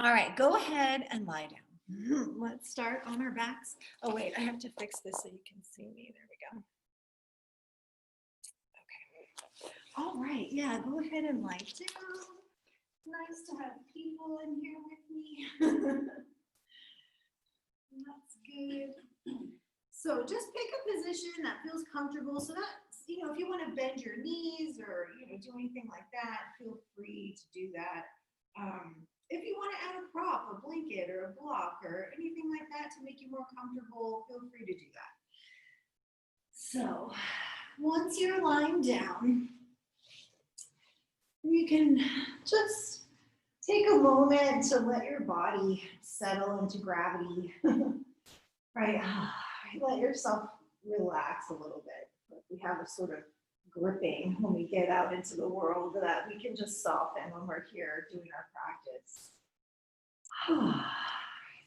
All right, go ahead and lie down. Let's start on our backs. Oh, wait, I have to fix this so you can see me. There we go. Okay. All right, yeah, go ahead and lie down. Nice to have people in here with me. That's good. So just pick a position that feels comfortable. So that's, if you want to bend your knees or, do anything like that, feel free to do that. If you want to add a prop, a blanket or a block or anything like that to make you more comfortable, feel free to do that. So once you're lying down, you can just take a moment to let your body settle into gravity, right? Let yourself relax a little bit. We have a sort of gripping when we get out into the world that we can just soften when we're here doing our practice.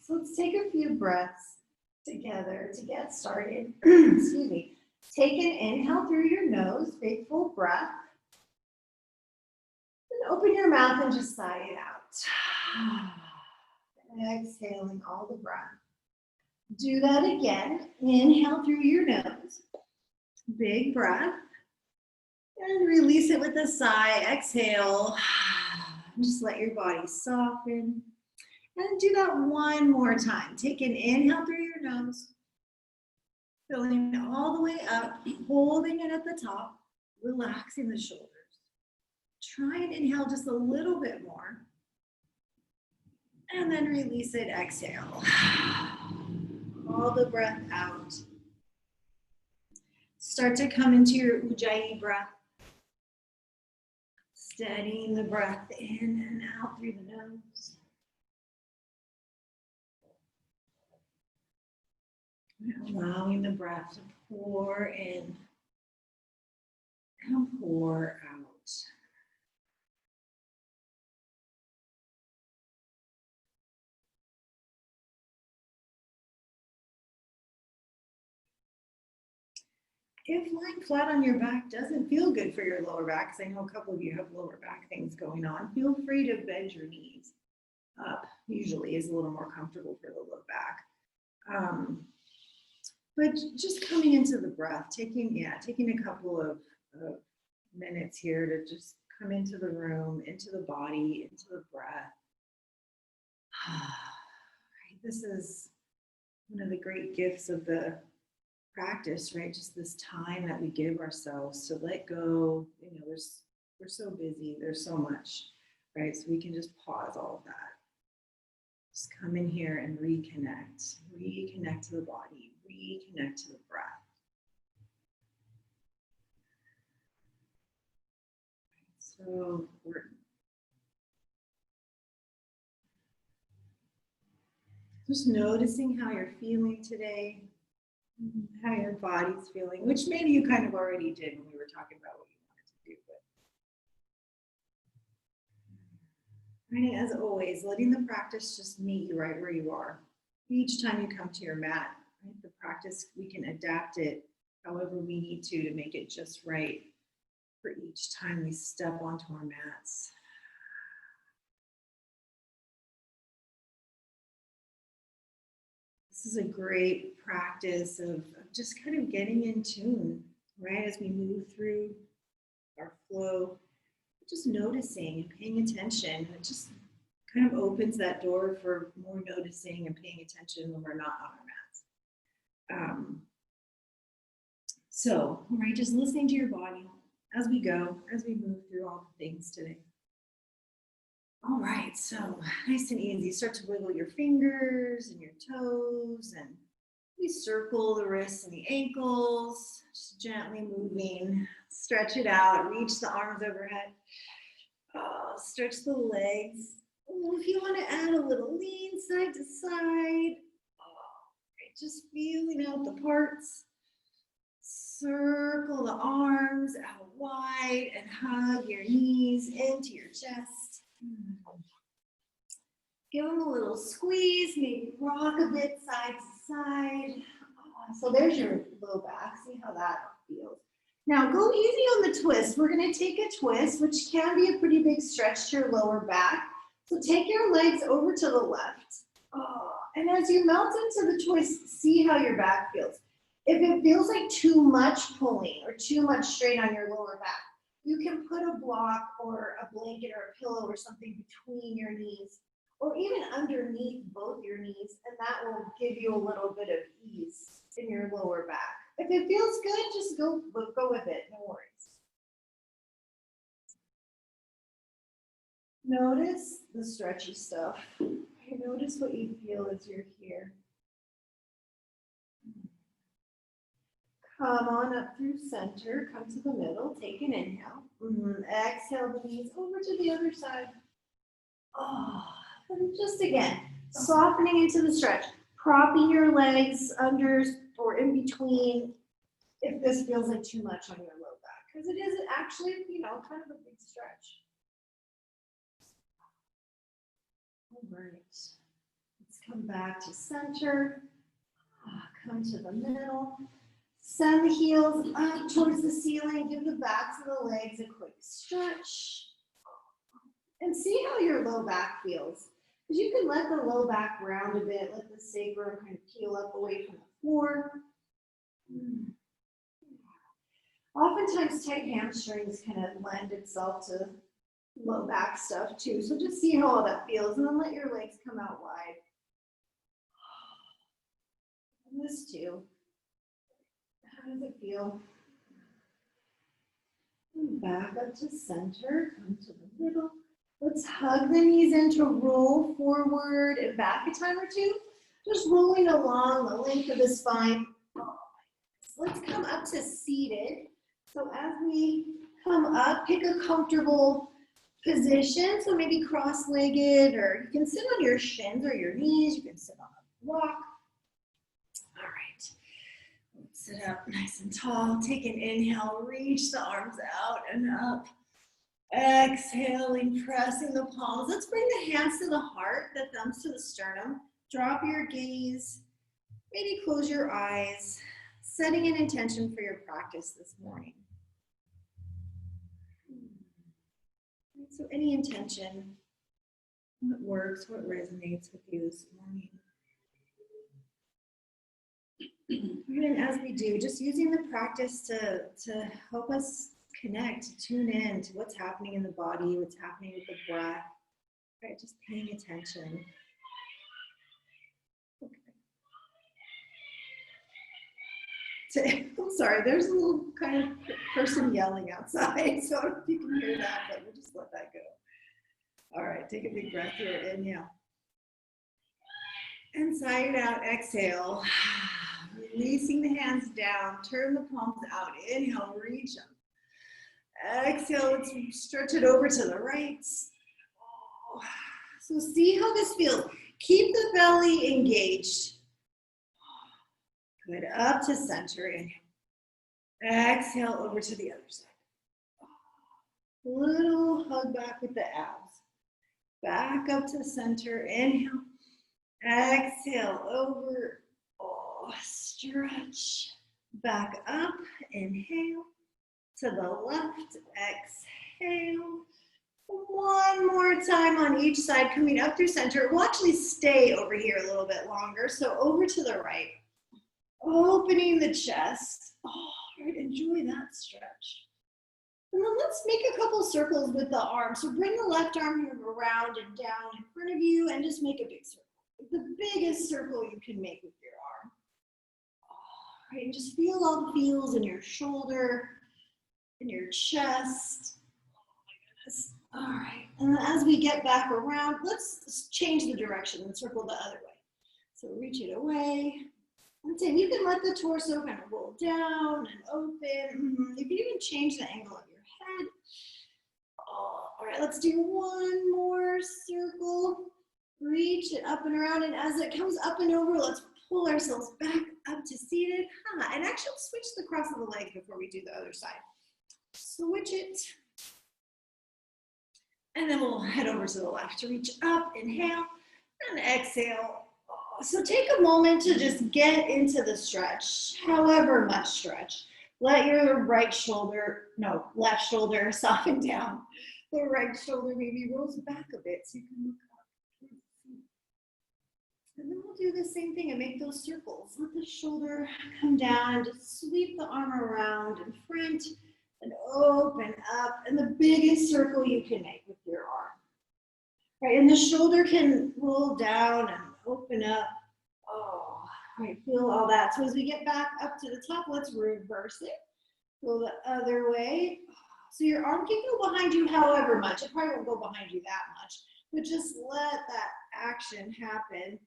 So let's take a few breaths together to get started. Excuse me. Take an inhale through your nose, big full breath. And open your mouth and just sigh it out. Exhaling all the breath. Do that again. Inhale through your nose. Big breath. And release it with a sigh. Exhale. Just let your body soften. And do that one more time. Take an inhale through your nose. Filling all the way up. Holding it at the top. Relaxing the shoulders. Try and inhale just a little bit more. And then release it. Exhale. All the breath out. Start to come into your Ujjayi breath. Steadying the breath in and out through the nose. And allowing the breath to pour in and pour out. If lying flat on your back doesn't feel good for your lower back, because I know a couple of you have lower back things going on, feel free to bend your knees up. Usually is a little more comfortable for the low back. But just coming into the breath, taking a couple of minutes here to just come into the room, into the body, into the breath. This is one of the great gifts of the practice, right? Just this time that we give ourselves to let go. We're so busy, there's so much, right? So we can just pause all of that. Just come in here and reconnect to the body, reconnect to the breath. So important. Just noticing how you're feeling today. How your body's feeling, which maybe you kind of already did when we were talking about what you wanted to do. But right, as always, letting the practice just meet you right where you are. Each time you come to your mat, right, the practice, we can adapt it however we need to make it just right for each time we step onto our mats. This is a great practice of just kind of getting in tune, right? As we move through our flow, just noticing and paying attention. It just kind of opens that door for more noticing and paying attention when we're not on our mats. So, right, just listening to your body as we go, as we move through all the things today. All right, so nice and easy. Start to wiggle your fingers and your toes, and we circle the wrists and the ankles, just gently moving. Stretch it out, reach the arms overhead. Stretch the legs. If you want to add a little lean side to side, just feeling out the parts. Circle the arms out wide and hug your knees into your chest. Give them a little squeeze, maybe rock a bit side to side. So there's your low back. See how that feels. Now go easy on the twist. We're going to take a twist, which can be a pretty big stretch to your lower back. So take your legs over to the left. Oh, and as you melt into the twist, see how your back feels. If it feels like too much pulling or too much strain on your lower back, you can put a block or a blanket or a pillow or something between your knees or even underneath both your knees, and that will give you a little bit of ease in your lower back. If it feels good, just go with it, no worries. Notice the stretchy stuff. Notice what you feel as you're here. Come on up through center, come to the middle, take an inhale. Exhale the knees over to the other side. Oh, and just again, softening into the stretch, propping your legs under or in between if this feels like too much on your low back, because it is actually, kind of a big stretch. All right, let's come back to center, come to the middle. Send the heels up towards the ceiling. Give the backs of the legs a quick stretch. And see how your low back feels. Because you can let the low back round a bit, let the sacrum kind of peel up away from the floor. Oftentimes tight hamstrings kind of lend itself to low back stuff too. So just see how all that feels and then let your legs come out wide. And this too. How does it feel? And back up to center, come to the middle. Let's hug the knees in to roll forward and back a time or two. Just rolling along the length of the spine. Let's come up to seated. So as we come up, pick a comfortable position. So maybe cross-legged, or you can sit on your shins or your knees. You can sit on a block. All right. Sit up nice and tall. Take an inhale. Reach the arms out and up. Exhaling, pressing the palms. Let's bring the hands to the heart, the thumbs to the sternum. Drop your gaze. Maybe close your eyes. Setting an intention for your practice this morning. So any intention, what works, what resonates with you this morning. And as we do, just using the practice to help us connect, tune in to what's happening in the body, what's happening with the breath, right? Just paying attention. Okay. I'm sorry, there's a little kind of person yelling outside, so I don't know if you can hear that, but we'll just let that go. All right, take a big breath here, inhale. Inside out, exhale. Releasing the hands down, turn the palms out, inhale, reach them. Exhale, let's stretch it over to the right. So see how this feels. Keep the belly engaged. Good, up to center, inhale. Exhale, over to the other side. Little hug back with the abs. Back up to center, inhale. Exhale, over, stretch. Back up, inhale. To the left, exhale. One more time on each side, coming up through center. We'll actually stay over here a little bit longer, so over to the right. Opening the chest. Right, enjoy that stretch. And then let's make a couple circles with the arm. So bring the left arm around and down in front of you and just make a big circle. The biggest circle you can make with your arm. Right, and just feel all the feels in your shoulder, in your chest. Oh my goodness. All right, and then as we get back around, let's change the direction and circle the other way. So reach it away. And then you can let the torso kind of roll down and open. You can even change the angle of your head. All right, let's do one more circle. Reach it up and around, and as it comes up and over, let's pull ourselves back up to seated. And actually switch the cross of the legs before we do the other side. Switch it. And then we'll head over to the left to reach up, inhale, and exhale. So take a moment to just get into the stretch, however much stretch. Let your left shoulder soften down. The right shoulder maybe rolls back a bit so you can look up. And then we'll do the same thing and make those circles. Let the shoulder come down, just sweep the arm around in front and open up. And the biggest circle you can make with your arm. Right, and the shoulder can roll down and open up. Oh, right, feel all that. So as we get back up to the top, let's reverse it. Go the other way. So your arm can go behind you however much. It probably won't go behind you that much, but just let that action happen.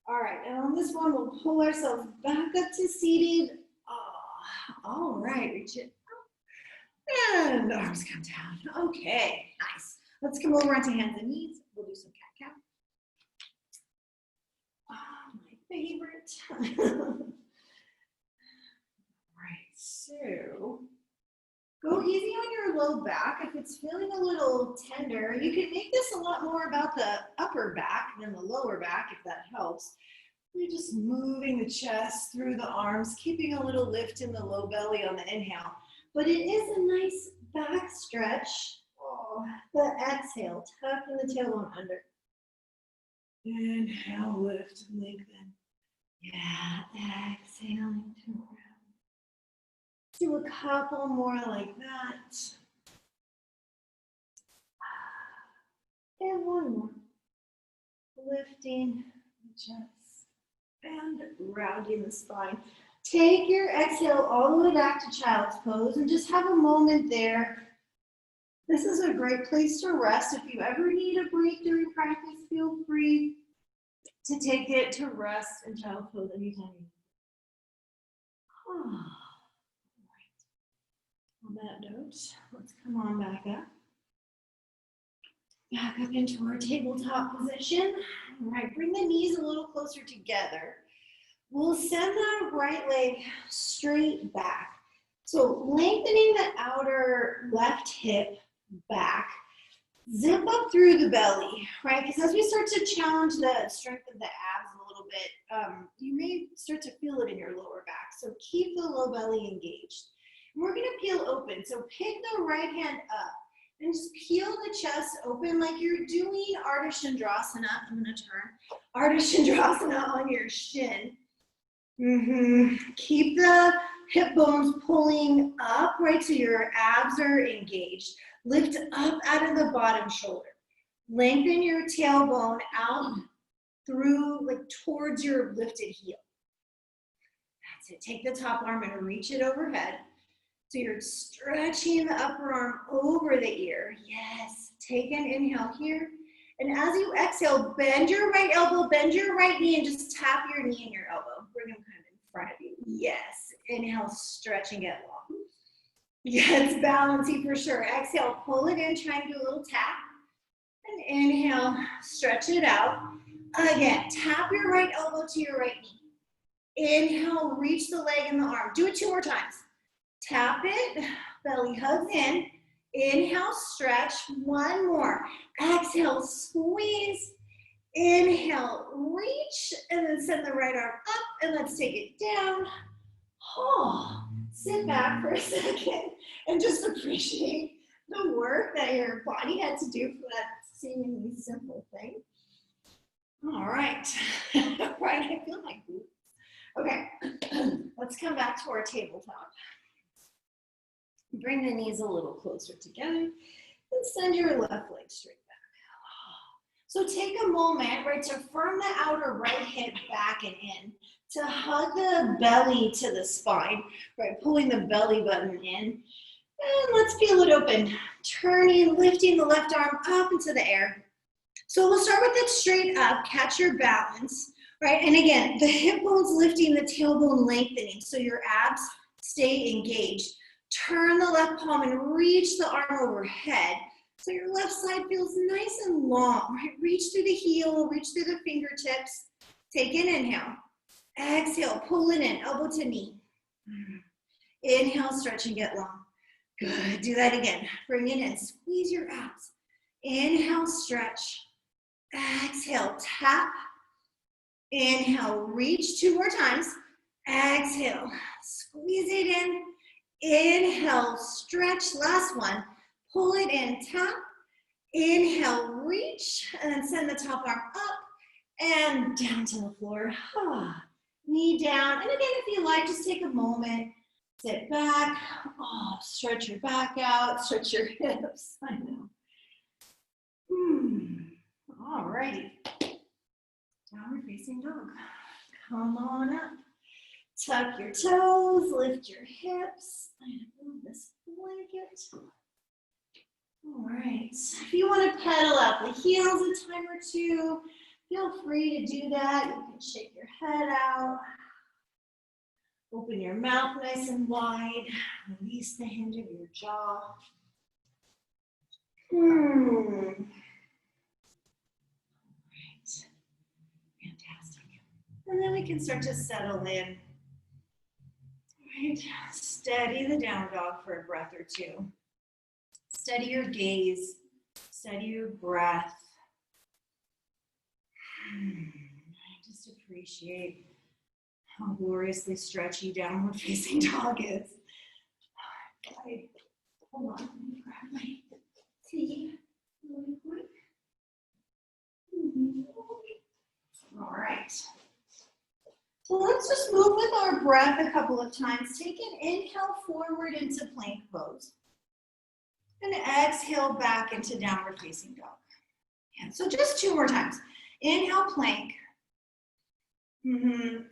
All right, and on this one, we'll pull ourselves back up to seated. Oh, all right, reach it up. And the arms come down. Okay, nice. Let's come over onto hands and knees. We'll do some cat-cow. Oh, my favorite. Right, so go easy on your low back. If it's feeling a little tender, you can make this a lot more about the upper back than the lower back, if that helps. You're just moving the chest through the arms, keeping a little lift in the low belly on the inhale. But it is a nice back stretch. Oh, the exhale, tucking the tailbone under. Inhale, lift and lengthen. Yeah, exhaling to round. Do a couple more like that. And one more. Lifting the chest and rounding the spine. Take your exhale all the way back to child's pose and just have a moment there. This is a great place to rest. If you ever need a break during practice, feel free to take it to rest in child's pose anytime you need. On that note, let's come on back up. Back up into our tabletop position. All right, bring the knees a little closer together. We'll send the right leg straight back. So lengthening the outer left hip back. Zip up through the belly, right? Because as we start to challenge the strength of the abs a little bit, you may start to feel it in your lower back. So keep the low belly engaged. And we're gonna peel open. So pick the right hand up and just peel the chest open like you're doing Ardha Chandrasana. I'm gonna turn Ardha Chandrasana on your shin. Keep the hip bones pulling up, right? So your abs are engaged. Lift up out of the bottom shoulder. Lengthen your tailbone out through, like towards your lifted heel. That's it. Take the top arm and reach it overhead. So you're stretching the upper arm over the ear. Yes. Take an inhale here. And as you exhale, bend your right elbow, bend your right knee, and just tap your knee and your elbow. Bring them kind of in front of you. Yes. Inhale, stretch and get long. Yeah, it's balancing for sure. Exhale, pull it in, try and do a little tap. And inhale, stretch it out. Again, tap your right elbow to your right knee. Inhale, reach the leg and the arm. Do it 2 more times. Tap it, belly hugs in. Inhale, stretch. 1 more. Exhale, squeeze. Inhale, reach, and then send the right arm up, and let's take it down. Oh, sit back for a second and just appreciate the work that your body had to do for that seemingly simple thing. All right. Right, I feel like boots. Okay, let's come back to our tabletop. Bring the knees a little closer together and send your left leg straight back. So take a moment, right, to firm the outer right hip back and in, to hug the belly to the spine, right, pulling the belly button in. And let's peel it open, turning, lifting the left arm up into the air. So we'll start with it straight up, catch your balance, right? And again, the hip bone's lifting, the tailbone lengthening, so your abs stay engaged. Turn the left palm and reach the arm overhead. So your left side feels nice and long, right? Reach through the heel, reach through the fingertips. Take an inhale. Exhale, pull it in, elbow to knee. Inhale, stretch and get long. Good, do that again. Bring it in, squeeze your abs. Inhale, stretch. Exhale, tap. Inhale, reach 2 more times. Exhale, squeeze it in. Inhale, stretch, last one. Pull it in, tap. Inhale, reach, and then send the top arm up and down to the floor. Knee down. And again, if you like, just take a moment, sit back, stretch your back out, stretch your hips. I know. All righty. Downward facing dog. Come on up. Tuck your toes, lift your hips. I'm gonna move this blanket. All right. If you want to pedal out the heels a time or two, feel free to do that. You can shake your head out. Open your mouth nice and wide. Release the hinge of your jaw. All right. Fantastic. And then we can start to settle in. All right. Steady the down dog for a breath or two. Steady your gaze. Steady your breath. Just appreciate how gloriously stretchy downward facing dog is. Okay. Hold on, let me grab my tea really quick. All right. So let's just move with our breath a couple of times. Take an inhale forward into plank pose. And exhale back into downward facing dog. Yeah, so just 2 more times. Inhale, plank.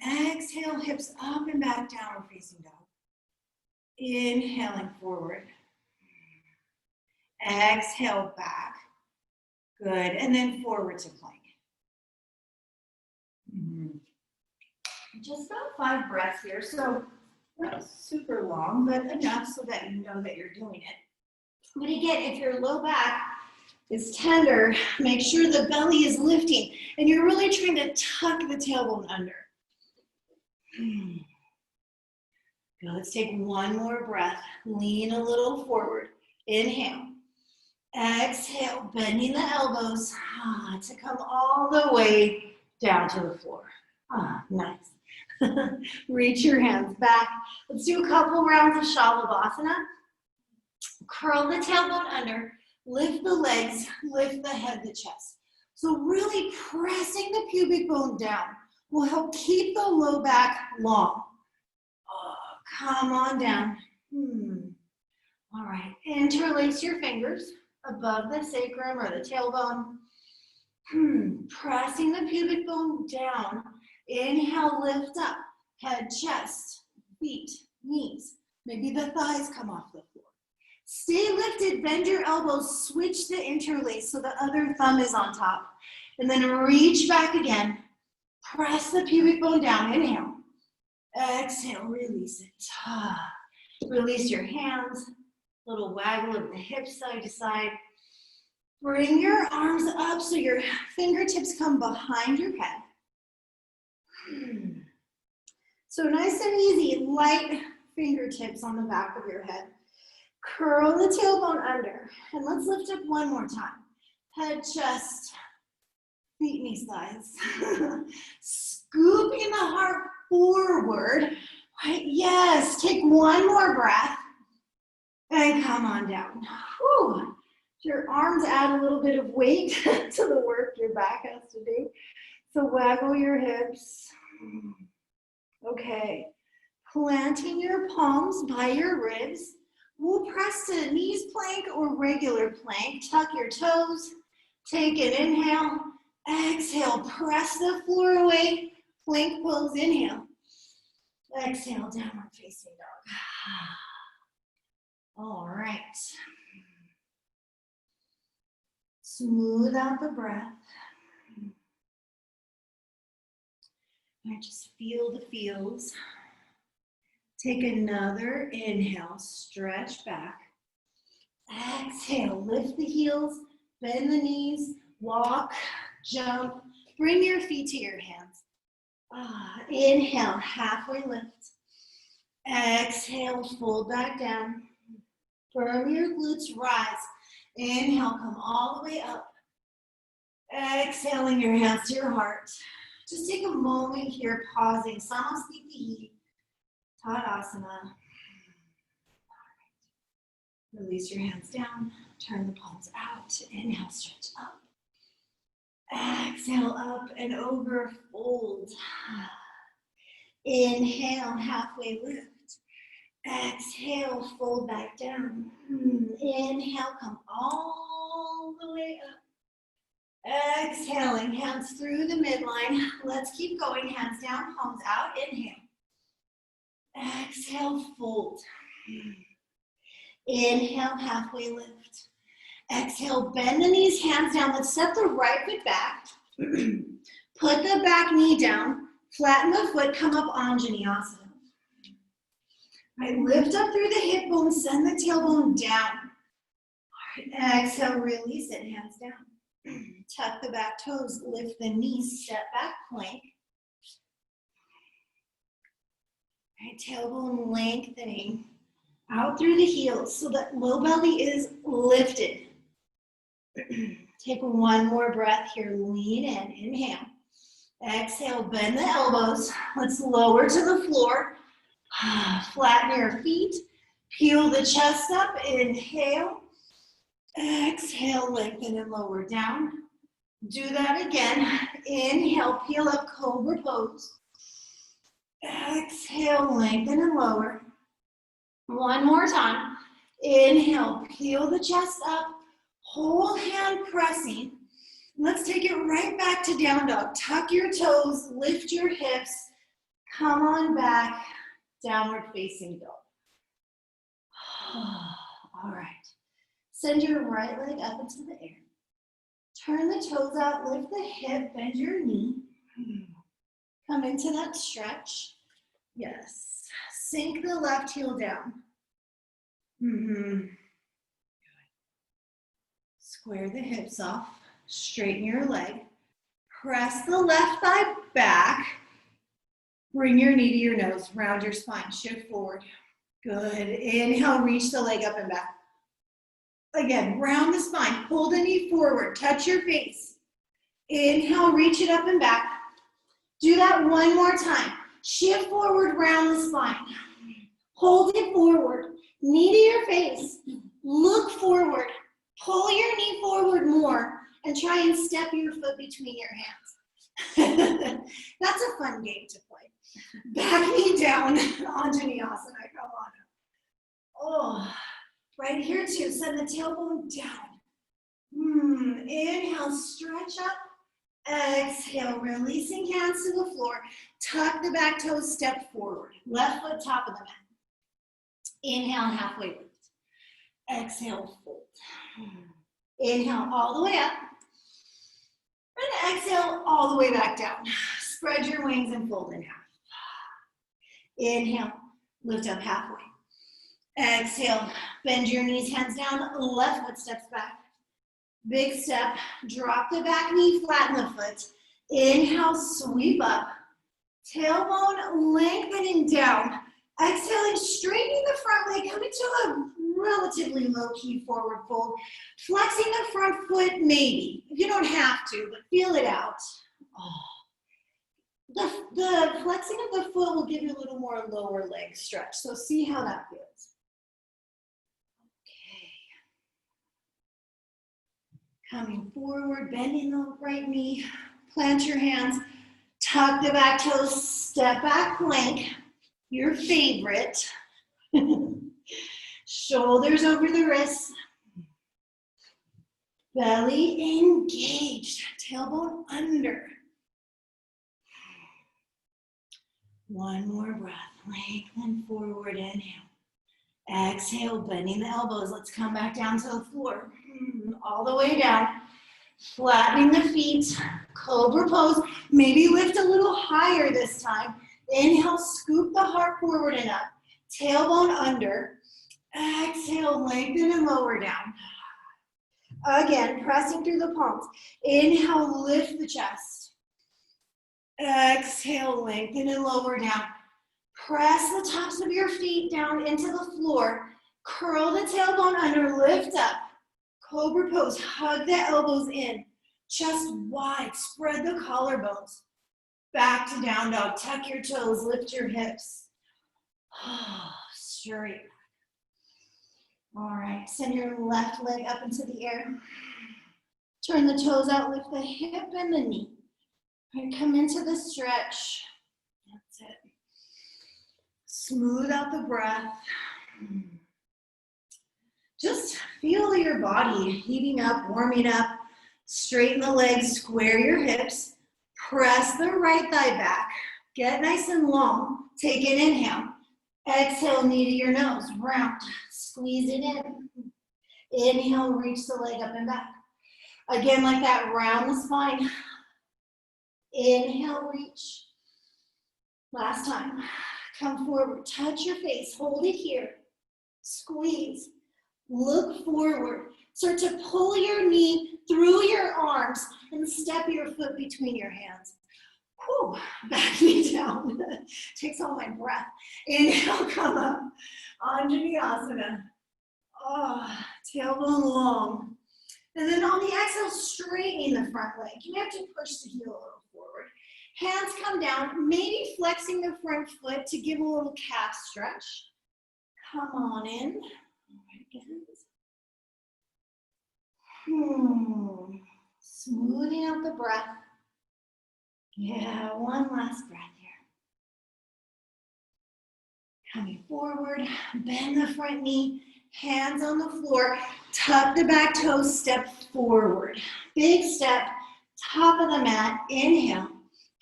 Exhale, hips up and back, downward facing dog. Inhaling forward. Exhale back. Good, and then forward to plank. Just about 5 breaths here, so not super long, but enough so that you know that you're doing it. But again, if your low back is tender, make sure the belly is lifting and you're really trying to tuck the tailbone under. Now let's take 1 more breath. Lean a little forward. Inhale. Exhale, bending the elbows to come all the way down to the floor. Nice. Reach your hands back. Let's do a couple rounds of Shavasana. Curl the tailbone under. Lift the legs, lift the head, the chest. So really pressing the pubic bone down will help keep the low back long. Come on down. All right, interlace your fingers above the sacrum or the tailbone. Pressing the pubic bone down. Inhale, lift up, head, chest, feet, knees. Maybe the thighs come off the floor. Stay lifted, bend your elbows, switch the interlace so the other thumb is on top. And then reach back again. Press the pubic bone down, inhale. Exhale, release it. Release your hands, little waggle of the hips side to side. Bring your arms up so your fingertips come behind your head. So nice and easy, light fingertips on the back of your head. Curl the tailbone under, and let's lift up 1 more time. Head, chest, feet, knees, thighs. Scooping the heart forward. Right, yes, take 1 more breath, and come on down. Whew. Your arms add a little bit of weight to the work your back has to do. So waggle your hips. Okay, planting your palms by your ribs. We'll press to knees plank or regular plank. Tuck your toes. Take an inhale. Exhale, press the floor away. Plank pose, inhale. Exhale, downward facing dog. All right. Smooth out the breath. All right, just feel the feels. Take another inhale, stretch back. Exhale, lift the heels, bend the knees, walk, jump. Bring your feet to your hands. Inhale, halfway lift. Exhale, fold back down. Firm your glutes, rise. Inhale, come all the way up. Exhaling your hands to your heart. Just take a moment here, pausing. Samasthiti, Tadasana. Release your hands down. Turn the palms out. Inhale, stretch up. Exhale, up and over, fold. Inhale, halfway lift. Exhale, fold back down. Inhale, come all the way up. Exhaling, hands through the midline. Let's keep going, hands down, palms out. Inhale. Exhale, fold. Inhale, halfway lift. Exhale, bend the knees, hands down. Let's step the right foot back. Put the back knee down. Flatten the foot, come up Anjaneyasana. Right, lift up through the hip bone, send the tailbone down. Right, exhale, release it, hands down. Tuck the back toes, lift the knees, step back, plank. Right, tailbone lengthening out through the heels so that low belly is lifted. Take one more breath here, lean in, inhale. Exhale, bend the elbows. Let's lower to the floor. Flatten your feet. Peel the chest up. Inhale. Exhale, lengthen and lower down. Do that again. Inhale, peel up, cobra pose. Exhale, lengthen and lower. One more time. Inhale, peel the chest up. Whole hand pressing. Let's take it right back to down dog. Tuck your toes, lift your hips. Come on back. Downward facing dog. All right. Send your right leg up into the air. Turn the toes out, lift the hip, bend your knee. Come into that stretch. Yes. Sink the left heel down. Square the hips off. Straighten your leg. Press the left thigh back. Bring your knee to your nose. Round your spine. Shift forward. Good. Inhale, reach the leg up and back. Again, round the spine. Pull the knee forward. Touch your face. Inhale, reach it up and back. Do that one more time. Shift forward, round the spine. Hold it forward. Knee to your face. Look forward. Pull your knee forward more and try and step your foot between your hands. That's a fun game to play. Back knee down, Anjaneyasana, come on. Oh, right here too, send the tailbone down. Inhale, stretch up. Exhale, releasing hands to the floor. Tuck the back toes, step forward. Left foot top of the mat. Inhale, halfway lift. Exhale, fold. Inhale all the way up. And exhale all the way back down. Spread your wings and fold in half. Inhale, lift up halfway. Exhale, bend your knees, hands down, left foot steps back. Big step, drop the back knee, flatten the foot. Inhale, sweep up. Tailbone lengthening down. Exhaling, straightening the front leg, coming to a relatively low-key forward fold. Flexing the front foot, maybe. You don't have to, but feel it out. The flexing of the foot will give you a little more lower leg stretch, so see how that feels. Okay. Coming forward, bending the right knee, plant your hands, tuck the back toes, step back plank. Your favorite. Shoulders over the wrists. Belly engaged. Tailbone under. One more breath. Lengthen forward. Inhale. Exhale, bending the elbows. Let's come back down to the floor. All the way down. Flattening the feet. Cobra pose. Maybe lift a little higher this time. Inhale, scoop the heart forward and up. Tailbone under. Exhale, lengthen and lower down. Again, pressing through the palms. Inhale, lift the chest. Exhale, lengthen and lower down. Press the tops of your feet down into the floor. Curl the tailbone under, lift up. Cobra pose, hug the elbows in. Chest wide, spread the collarbones. Back to down dog, tuck your toes, lift your hips. Straight. All right, send your left leg up into the air. Turn the toes out, lift the hip and the knee. All right, come into the stretch. That's it. Smooth out the breath. Just feel your body heating up, warming up. Straighten the legs, square your hips. Press the right thigh back. Get nice and long. Take an inhale. Exhale, knee to your nose. Round. Squeeze it in. Inhale, reach the leg up and back. Again, like that, round the spine. Inhale, reach. Last time. Come forward. Touch your face. Hold it here. Squeeze. Look forward. Start to pull your knee through your arms and step your foot between your hands. Whew, back knee down. Takes all my breath. Inhale, come up. Anjaneyasana. Oh, tailbone long. And then on the exhale, straightening the front leg. You have to push the heel a little forward. Hands come down, maybe flexing the front foot to give a little calf stretch. Come on in. All right, again. Smoothing out the breath. Yeah, one last breath here. Coming forward, bend the front knee, hands on the floor, tuck the back toes, step forward. Big step, top of the mat, inhale,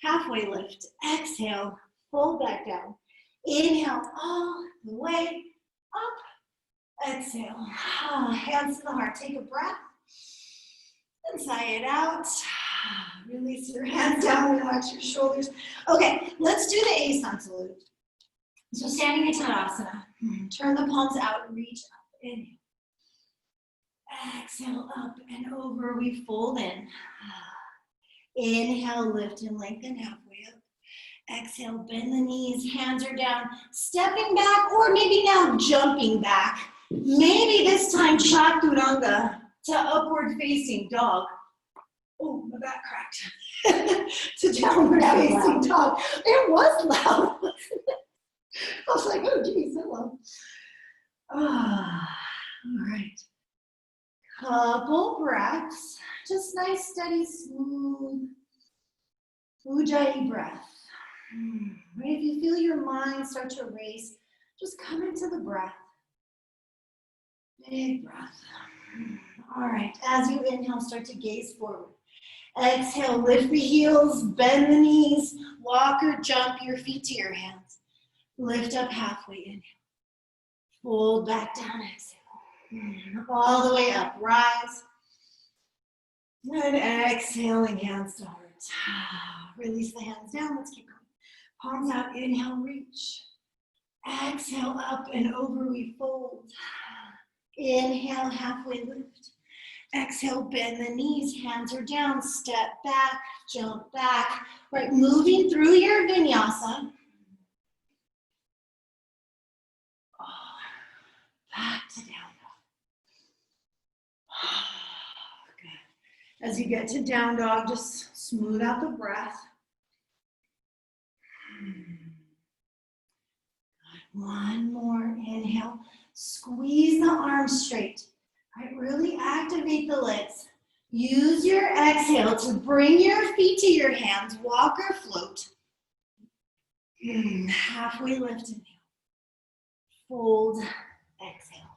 halfway lift, exhale, fold back down. Inhale all the way up, exhale. Hands to the heart, take a breath. And sigh it out. Release your hands down, relax your shoulders. Okay, let's do the Asan salute. So standing in Tadasana. Turn the palms out, reach up, inhale. Exhale, up and over, we fold in. Inhale, lift and lengthen halfway up. Exhale, bend the knees, hands are down, stepping back, or maybe now jumping back. Maybe this time Chaturanga to upward facing dog. Oh, my back cracked. To downward facing dog. It was loud. I was like, oh geez, that loud. All right. Couple breaths. Just nice, steady, smooth Ujjayi breath. Right, if you feel your mind start to race, just come into the breath. Big breath. All right, as you inhale, start to gaze forward. Exhale, lift the heels, bend the knees, walk or jump your feet to your hands. Lift up halfway, inhale. Fold back down, exhale. All the way up, rise. And exhaling, hands to heart. Release the hands down, let's keep going. Palms out, inhale, reach. Exhale, up and over, we fold. Inhale, halfway lift. Exhale, bend the knees, hands are down, step back, jump back. Right, moving through your vinyasa. Back to down dog. Good. As you get to down dog, just smooth out the breath. Good. One more inhale. Squeeze the arms straight. Right, really activate the legs. Use your exhale to bring your feet to your hands. Walk or float. Halfway lift, inhale. Fold, exhale.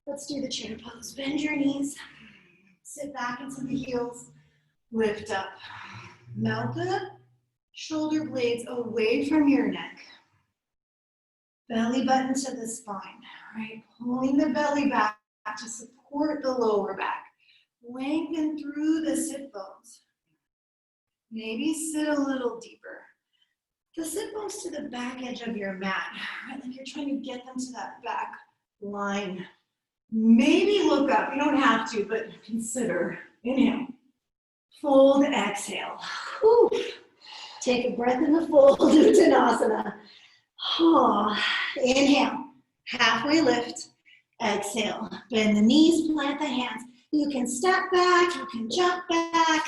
Let's do the chair pose. Bend your knees. Sit back into the heels. Lift up. Melt the shoulder blades away from your neck. Belly button to the spine. Right, pulling the belly back to support the lower back. Lengthen through the sit bones. Maybe sit a little deeper. The sit bones to the back edge of your mat. Right, like you're trying to get them to that back line. Maybe look up. You don't have to, but consider. Inhale. Fold, exhale. Whew. Take a breath in the fold, Uttanasana. Inhale. Halfway lift. Exhale. Bend the knees, plant the hands. You can step back, you can jump back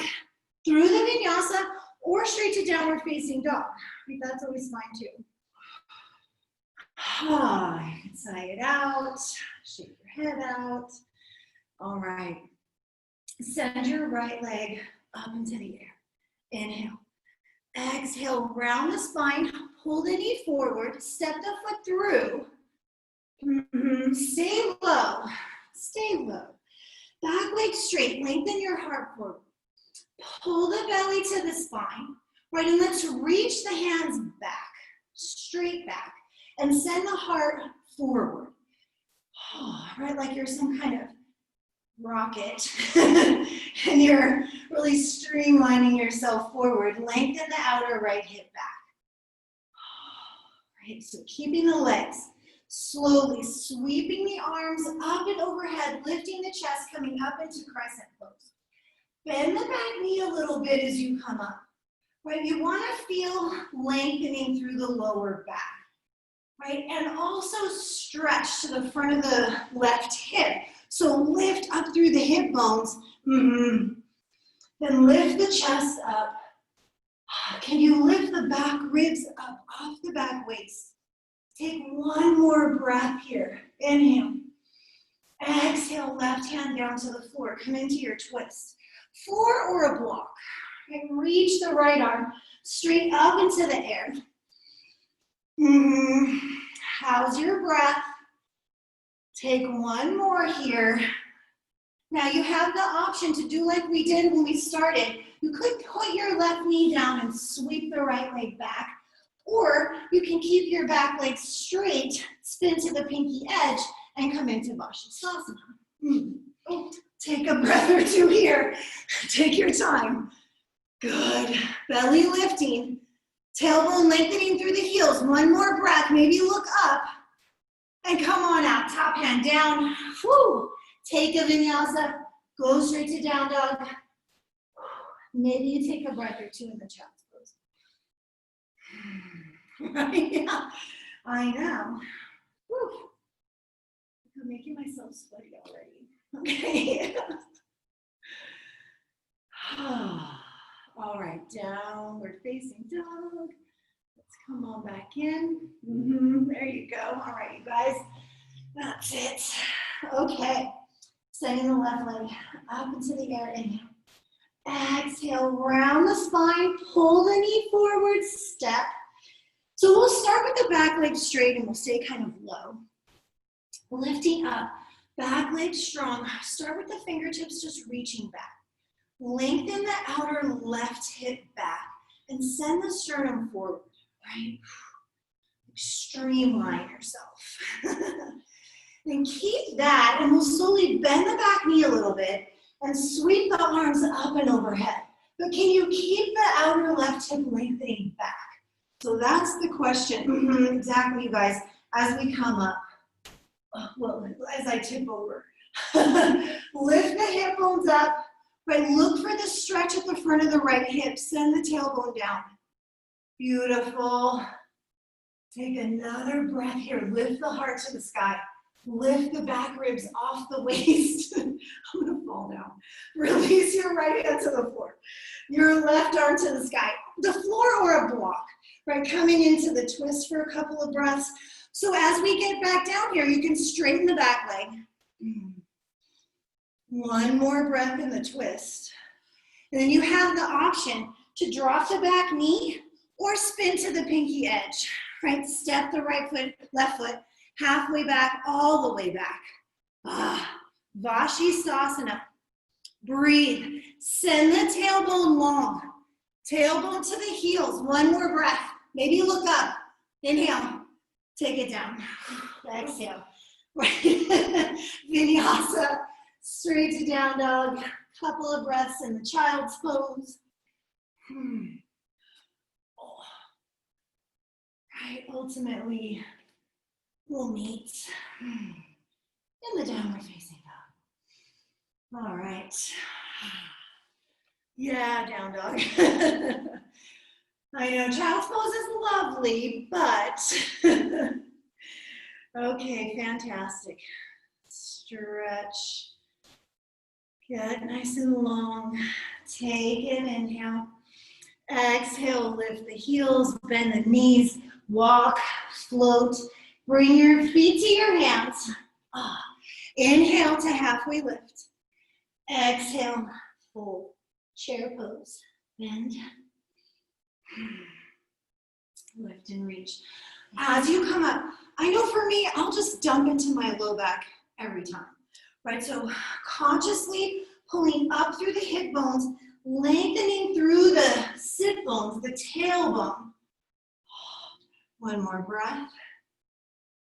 through the vinyasa or straight to downward facing dog. I think that's always fine too. You can sigh it out, shake your your head out. All right. Send your right leg up into the air. Inhale. Exhale, round the spine, pull the knee forward, step the foot through. Stay low, stay low. Back leg straight, lengthen your heart forward. Pull the belly to the spine, right, and let's reach the hands back, straight back, and send the heart forward. Right, like you're some kind of rocket, and you're really streamlining yourself forward. Lengthen the outer right hip back. Right, so keeping the legs, slowly sweeping the arms up and overhead, lifting the chest, coming up into crescent pose. Bend the back knee a little bit as you come up. Right, you want to feel lengthening through the lower back. Right, and also stretch to the front of the left hip. So lift up through the hip bones. Then lift the chest up. Can you lift the back ribs up off the back waist? Take one more breath here. Inhale. Exhale, left hand down to the floor. Come into your twist. Floor or a block. And reach the right arm straight up into the air. How's your breath? Take one more here. Now you have the option to do like we did when we started. You could put your left knee down and sweep the right leg back, or you can keep your back leg straight, spin to the pinky edge, and come into Vashisthasana. Take a breath or two here. Take your time. Good. Belly lifting. Tailbone lengthening through the heels. One more breath. Maybe look up. And come on out. Top hand down. Woo. Take a vinyasa. Go straight to down dog. Maybe you take a breath or two in the child's pose. Right? Yeah. I know. Woo. I'm making myself sweaty already. Okay. All right, downward facing dog. Let's come on back in. There you go. All right, you guys. That's it. Okay. Sending the left leg up into the air. Inhale. Exhale, round the spine. Pull the knee forward. Step. So we'll start with the back leg straight and we'll stay kind of low. Lifting up. Back leg strong. Start with the fingertips just reaching back. Lengthen the outer left hip back and send the sternum forward, right? Streamline yourself. Then keep that, and we'll slowly bend the back knee a little bit and sweep the arms up and overhead. But can you keep the outer left hip lengthening back? So that's the question. Exactly, you guys, as we come up. Well, as I tip over. Lift the hip bones up. Right, look for the stretch at the front of the right hip. Send the tailbone down. Beautiful. Take another breath here. Lift the heart to the sky. Lift the back ribs off the waist. I'm going to fall down. Release your right hand to the floor. Your left arm to the sky. The floor or a block. Right, coming into the twist for a couple of breaths. So as we get back down here, you can straighten the back leg. One more breath in the twist. And then you have the option to drop the back knee or spin to the pinky edge, right? Step the right foot, left foot, halfway back, all the way back. Vashisthasana. Breathe. Send the tailbone long. Tailbone to the heels. One more breath. Maybe look up. Inhale. Take it down. Exhale. Vinyasa. Straight to down dog, couple of breaths in the child's pose. Right, ultimately, we'll meet in the downward facing dog. All right. Yeah, down dog. I know child's pose is lovely, but okay, fantastic. Stretch. Get nice and long. Take an inhale. Exhale, lift the heels, bend the knees, walk, float. Bring your feet to your hands. Inhale to halfway lift. Exhale, fold. Chair pose. Bend. Lift and reach. As you come up, I know for me, I'll just dump into my low back every time, right? So consciously pulling up through the hip bones, lengthening through the sit bones, the tailbone. One more breath.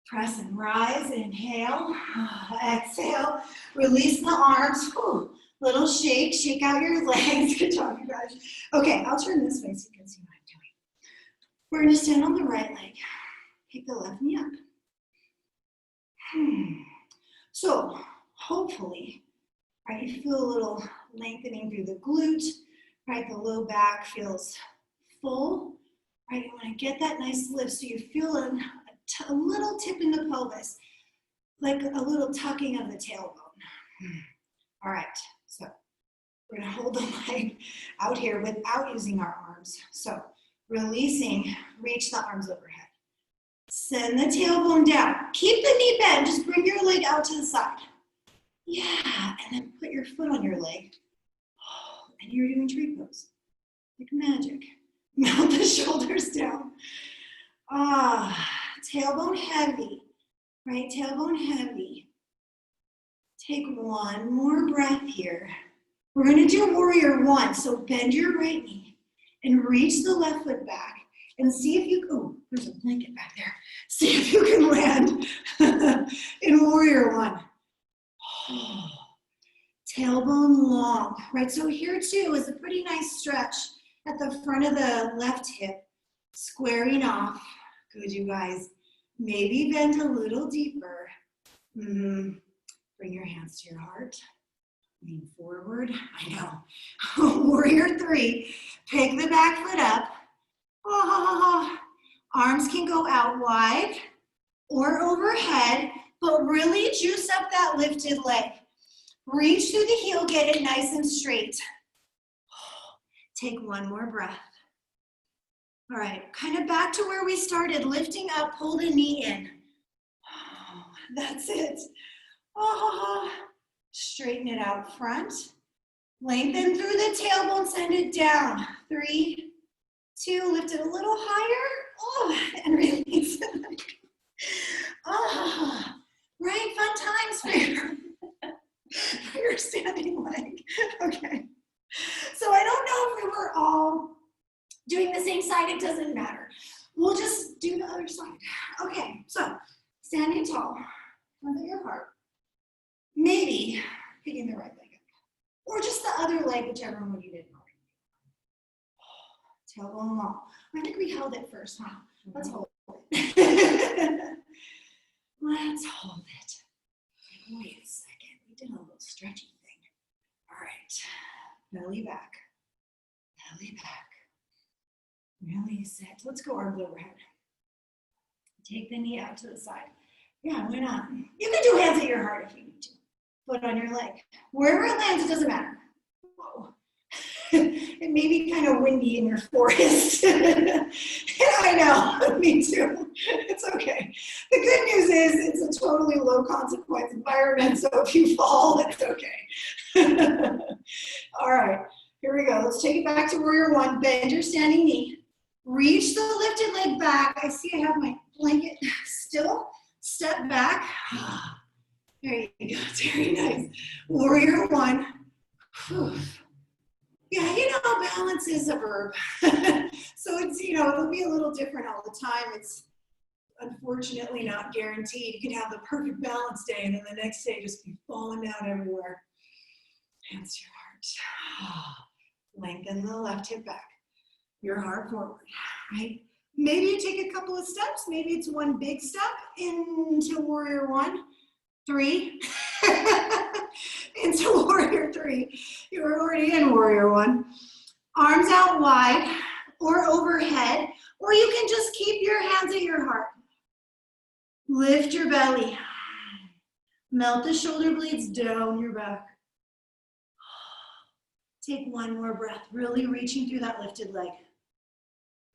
Press and rise. Inhale. Exhale. Release the arms. Whew. Little shake. Shake out your legs. Good job, you guys. Okay, I'll turn this way so you can see what I'm doing. We're going to stand on the right leg. Pick the left knee up. So, hopefully, right, you feel a little lengthening through the glute, right? The low back feels full, right? You want to get that nice lift so you feel a little tip in the pelvis, like a little tucking of the tailbone. All right, so we're going to hold the leg out here without using our arms. So, releasing, reach the arms overhead. Send the tailbone down. Keep the knee bent. Just bring your leg out to the side. Yeah, and then put your foot on your leg. And you're doing tree pose. Like magic. Melt the shoulders down. Tailbone heavy. Right, tailbone heavy. Take one more breath here. We're going to do warrior one. So bend your right knee and reach the left foot back. And see if you, oh, there's a blanket back there. See if you can land in warrior one. Tailbone long, right? So here too is a pretty nice stretch at the front of the left hip, squaring off. Good, you guys. Maybe bend a little deeper. Bring your hands to your heart. Lean forward. I know. Warrior three. Pick the back foot up. Arms can go out wide or overhead, but really juice up that lifted leg. Reach through the heel, get it nice and straight. Take one more breath. All right, kind of back to where we started, lifting up, pull the knee in. That's it. Straighten it out front. Lengthen through the tailbone, send it down. 3, 2, lift it a little higher, and release it. Right, fun times for your standing leg. Okay, so I don't know if we were all doing the same side, it doesn't matter. We'll just do the other side. Okay, so standing tall, front of your heart, maybe picking the right leg up, or just the other leg, whichever one you didn't already. Tailbone long. I think we held it first, huh? Let's hold it. Let's hold it. Wait a second. We did a little stretchy thing. All right. Belly back. Belly back. Release it. Let's go arms overhead. Take the knee out to the side. Yeah, why not? You can do hands at your heart if you need to. Foot on your leg. Wherever it lands, it doesn't matter. Whoa. It may be kind of windy in your forest. I know, me too. It's okay. The good news is it's a totally low consequence environment, so if you fall, it's okay. All right, here we go. Let's take it back to warrior one. Bend your standing knee. Reach the lifted leg back. I see I have my blanket still. Step back. There you go. Very nice. Warrior one. Whew. Yeah, you know, balance is a verb. So it's, you know, it'll be a little different all the time. It's unfortunately not guaranteed. You can have the perfect balance day and then the next day just be falling down everywhere. Hands to your heart. Lengthen the left hip back. Your heart forward, right? Maybe you take a couple of steps. Maybe it's one big step into warrior one. 3. Into warrior 3. You were already in warrior 1. Arms out wide or overhead, or you can just keep your hands at your heart. Lift your belly. Melt the shoulder blades down your back. Take one more breath, really reaching through that lifted leg.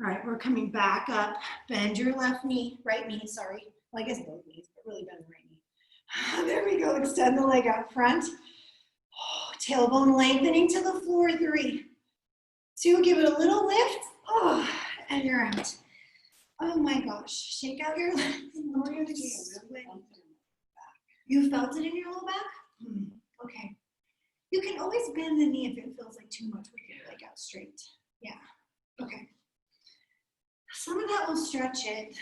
All right, we're coming back up. Bend your left knee, right knee, sorry. Well, I guess both knees, but really bend the right knee. There we go. Extend the leg out front. Tailbone lengthening to the floor. 3, 2, give it a little lift. And you're out. Oh my gosh. Shake out your legs. You felt it in your low back? Okay. You can always bend the knee if it feels like too much with your leg out straight. Yeah. Okay. Some of that will stretch it.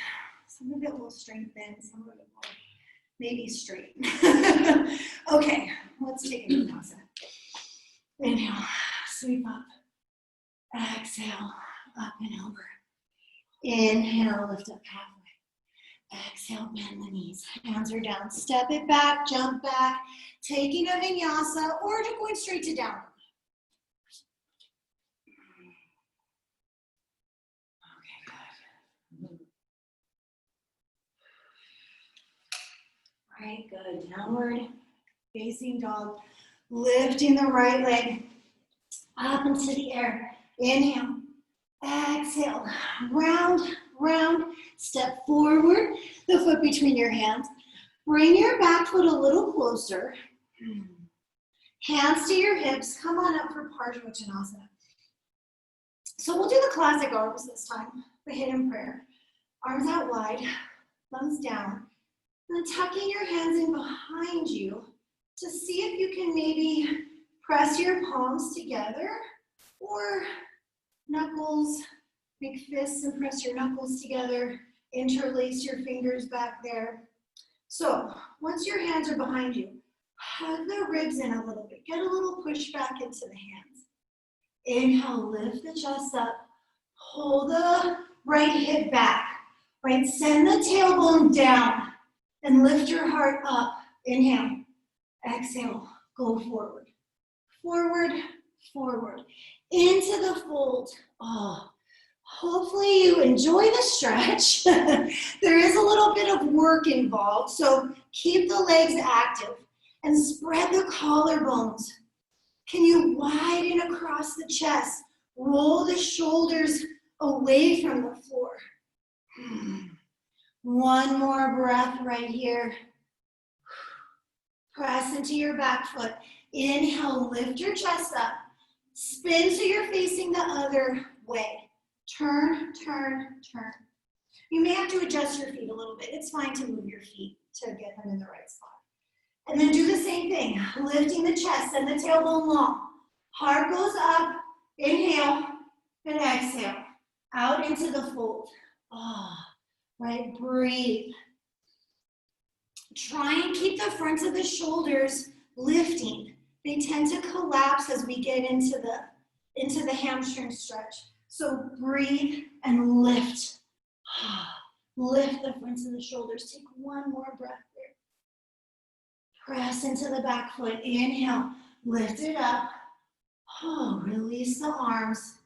Some of it will strengthen. Some of it will maybe straighten. Okay. Let's take a vinyasa. Inhale. Sweep up. Exhale. Up and over. Inhale. Lift up halfway. Exhale, bend the knees. Hands are down. Step it back, jump back. Taking a vinyasa or just going straight to downward. Okay, good. All right, good. Downward facing dog. Lifting the right leg up into the air. Inhale. Exhale. Round, round. Step forward. The foot between your hands. Bring your back foot a little closer. Hands to your hips. Come on up for Parsvottanasana. So we'll do the classic arms this time, the hidden prayer. Arms out wide, thumbs down. And then tucking your hands in behind you to see if you can maybe press your palms together or knuckles, make fists and press your knuckles together. Interlace your fingers back there. So once your hands are behind you, hug the ribs in a little bit. Get a little push back into the hands. Inhale, lift the chest up. Hold the right hip back. Right, send the tailbone down and lift your heart up. Inhale, exhale, go forward. Forward, forward. Into the fold. Hopefully you enjoy the stretch. There is a little bit of work involved, so keep the legs active and spread the collarbones. Can you widen across the chest? Roll the shoulders away from the floor. One more breath right here. Press into your back foot. Inhale, lift your chest up. Spin so you're facing the other way. Turn, turn, turn. You may have to adjust your feet a little bit. It's fine to move your feet to get them in the right spot. And then do the same thing, lifting the chest and the tailbone long. Heart goes up, inhale, and exhale. Out into the fold. Right, breathe. Try and keep the fronts of the shoulders lifting. They tend to collapse as we get into the hamstring stretch. So breathe and lift. Lift the fronts of the shoulders. Take one more breath there. Press into the back foot. Inhale, lift it up. Release the arms.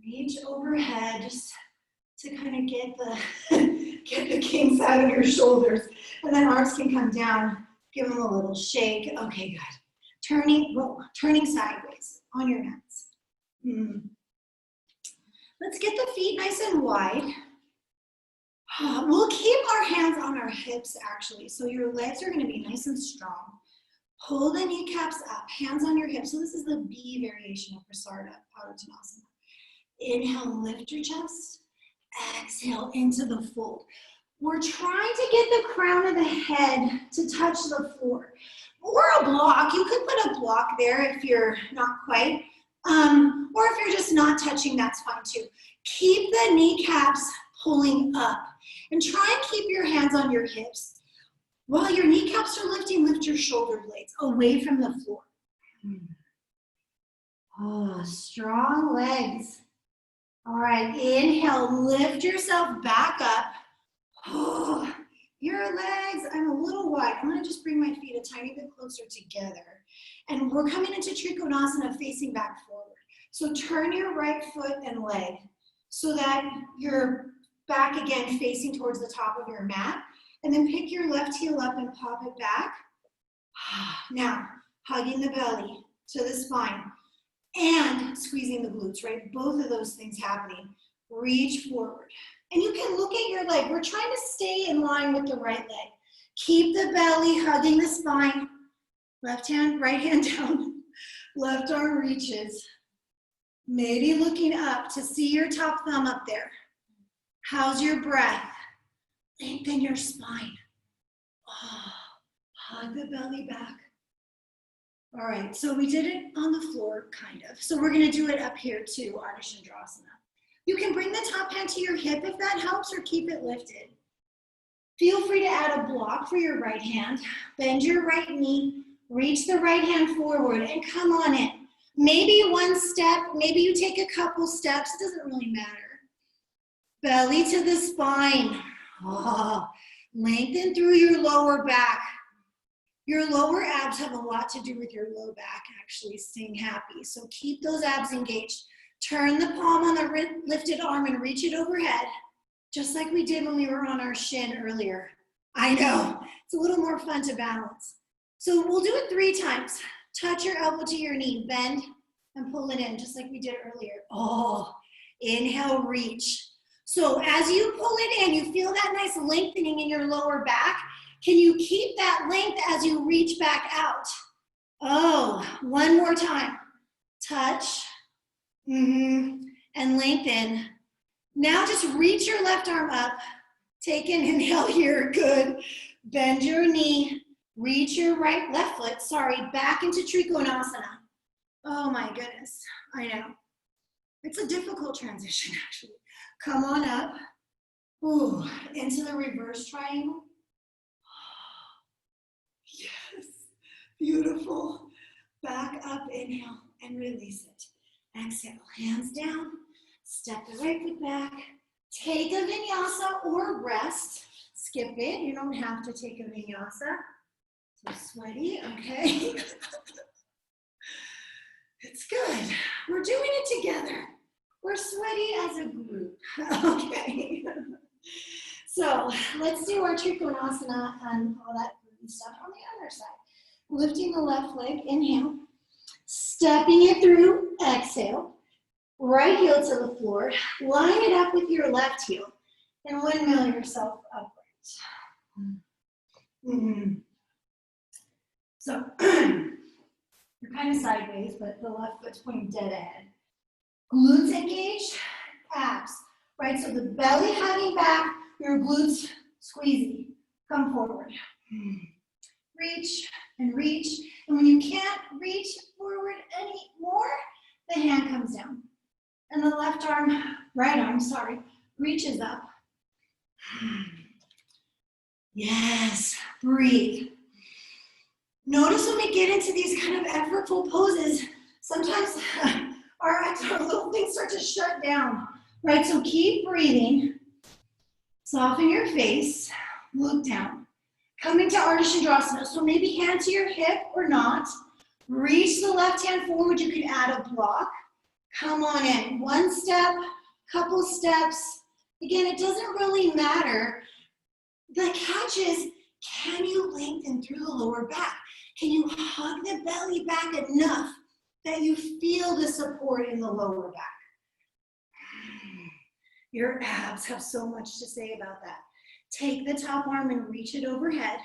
Reach overhead just to kind of get the kinks out of your shoulders. And then arms can come down. Give them a little shake. Okay, good. Turning sideways on your mats. Let's get the feet nice and wide. We'll keep our hands on our hips actually. So your legs are going to be nice and strong. Pull the kneecaps up, hands on your hips. So this is the B variation of Parsvottanasana. Inhale, lift your chest. Exhale into the fold. We're trying to get the crown of the head to touch the floor. Or a block. You could put a block there if you're not quite. Or if you're just not touching, that's fine too. Keep the kneecaps pulling up. And try and keep your hands on your hips. While your kneecaps are lifting, lift your shoulder blades away from the floor. Strong legs. All right, inhale, lift yourself back up. Your legs, I'm a little wide. I'm gonna just bring my feet a tiny bit closer together. And we're coming into Trikonasana facing back forward. So turn your right foot and leg so that you're back again facing towards the top of your mat. And then pick your left heel up and pop it back. Now, hugging the belly to the spine and squeezing the glutes, right? Both of those things happening. Reach forward. And you can look at your leg. We're trying to stay in line with the right leg. Keep the belly hugging the spine. Left hand, right hand down. Left arm reaches. Maybe looking up to see your top thumb up there. How's your breath? Lengthen your spine. Oh, hug the belly back. All right, so we did it on the floor, kind of. So we're gonna do it up here too, Ardha Chandrasana. You can bring the top hand to your hip if that helps, or keep it lifted. Feel free to add a block for your right hand. Bend your right knee, reach the right hand forward, and come on in. Maybe one step, maybe you take a couple steps, it doesn't really matter. Belly to the spine. Oh, lengthen through your lower back. Your lower abs have a lot to do with your low back, actually, staying happy. So keep those abs engaged. Turn the palm on the lifted arm and reach it overhead, just like we did when we were on our shin earlier. I know, it's a little more fun to balance. So we'll do it 3 times. Touch your elbow to your knee, bend and pull it in, just like we did earlier. Oh, inhale, reach. So as you pull it in, you feel that nice lengthening in your lower back. Can you keep that length as you reach back out? Oh, one more time. Touch, and lengthen. Now just reach your left arm up. Take an inhale here, good. Bend your knee, reach your left foot, back into Trikonasana. Oh my goodness, I know. It's a difficult transition actually. Come on up, ooh, into the reverse triangle. Yes, beautiful. Back up, inhale, and release it. Exhale, hands down, step the right foot back. Take a vinyasa or rest. Skip it, you don't have to take a vinyasa. So sweaty, okay. It's good, we're doing it together. We're sweaty as a group, okay. So let's do our Trikonasana and all that stuff on the other side. Lifting the left leg, inhale. Stepping it through, exhale. Right heel to the floor. Line it up with your left heel. And windmill yourself upright. So you're kind of sideways, but the left foot's pointing dead ahead. Glutes engaged, abs. Right, so the belly hugging back, your glutes squeezy. Come forward. Reach and reach. And when you can't reach forward anymore, the hand comes down. And the right arm, reaches up. Yes, breathe. Notice when we get into these kind of effortful poses, sometimes our little things start to shut down. Right, so keep breathing. Soften your face, look down. Coming to Ardha Chandrasana, so maybe hand to your hip or not. Reach the left hand forward, you can add a block. Come on in, one step, couple steps. Again, it doesn't really matter. The catch is, can you lengthen through the lower back? Can you hug the belly back enough that you feel the support in the lower back? Your abs have so much to say about that. Take the top arm and reach it overhead.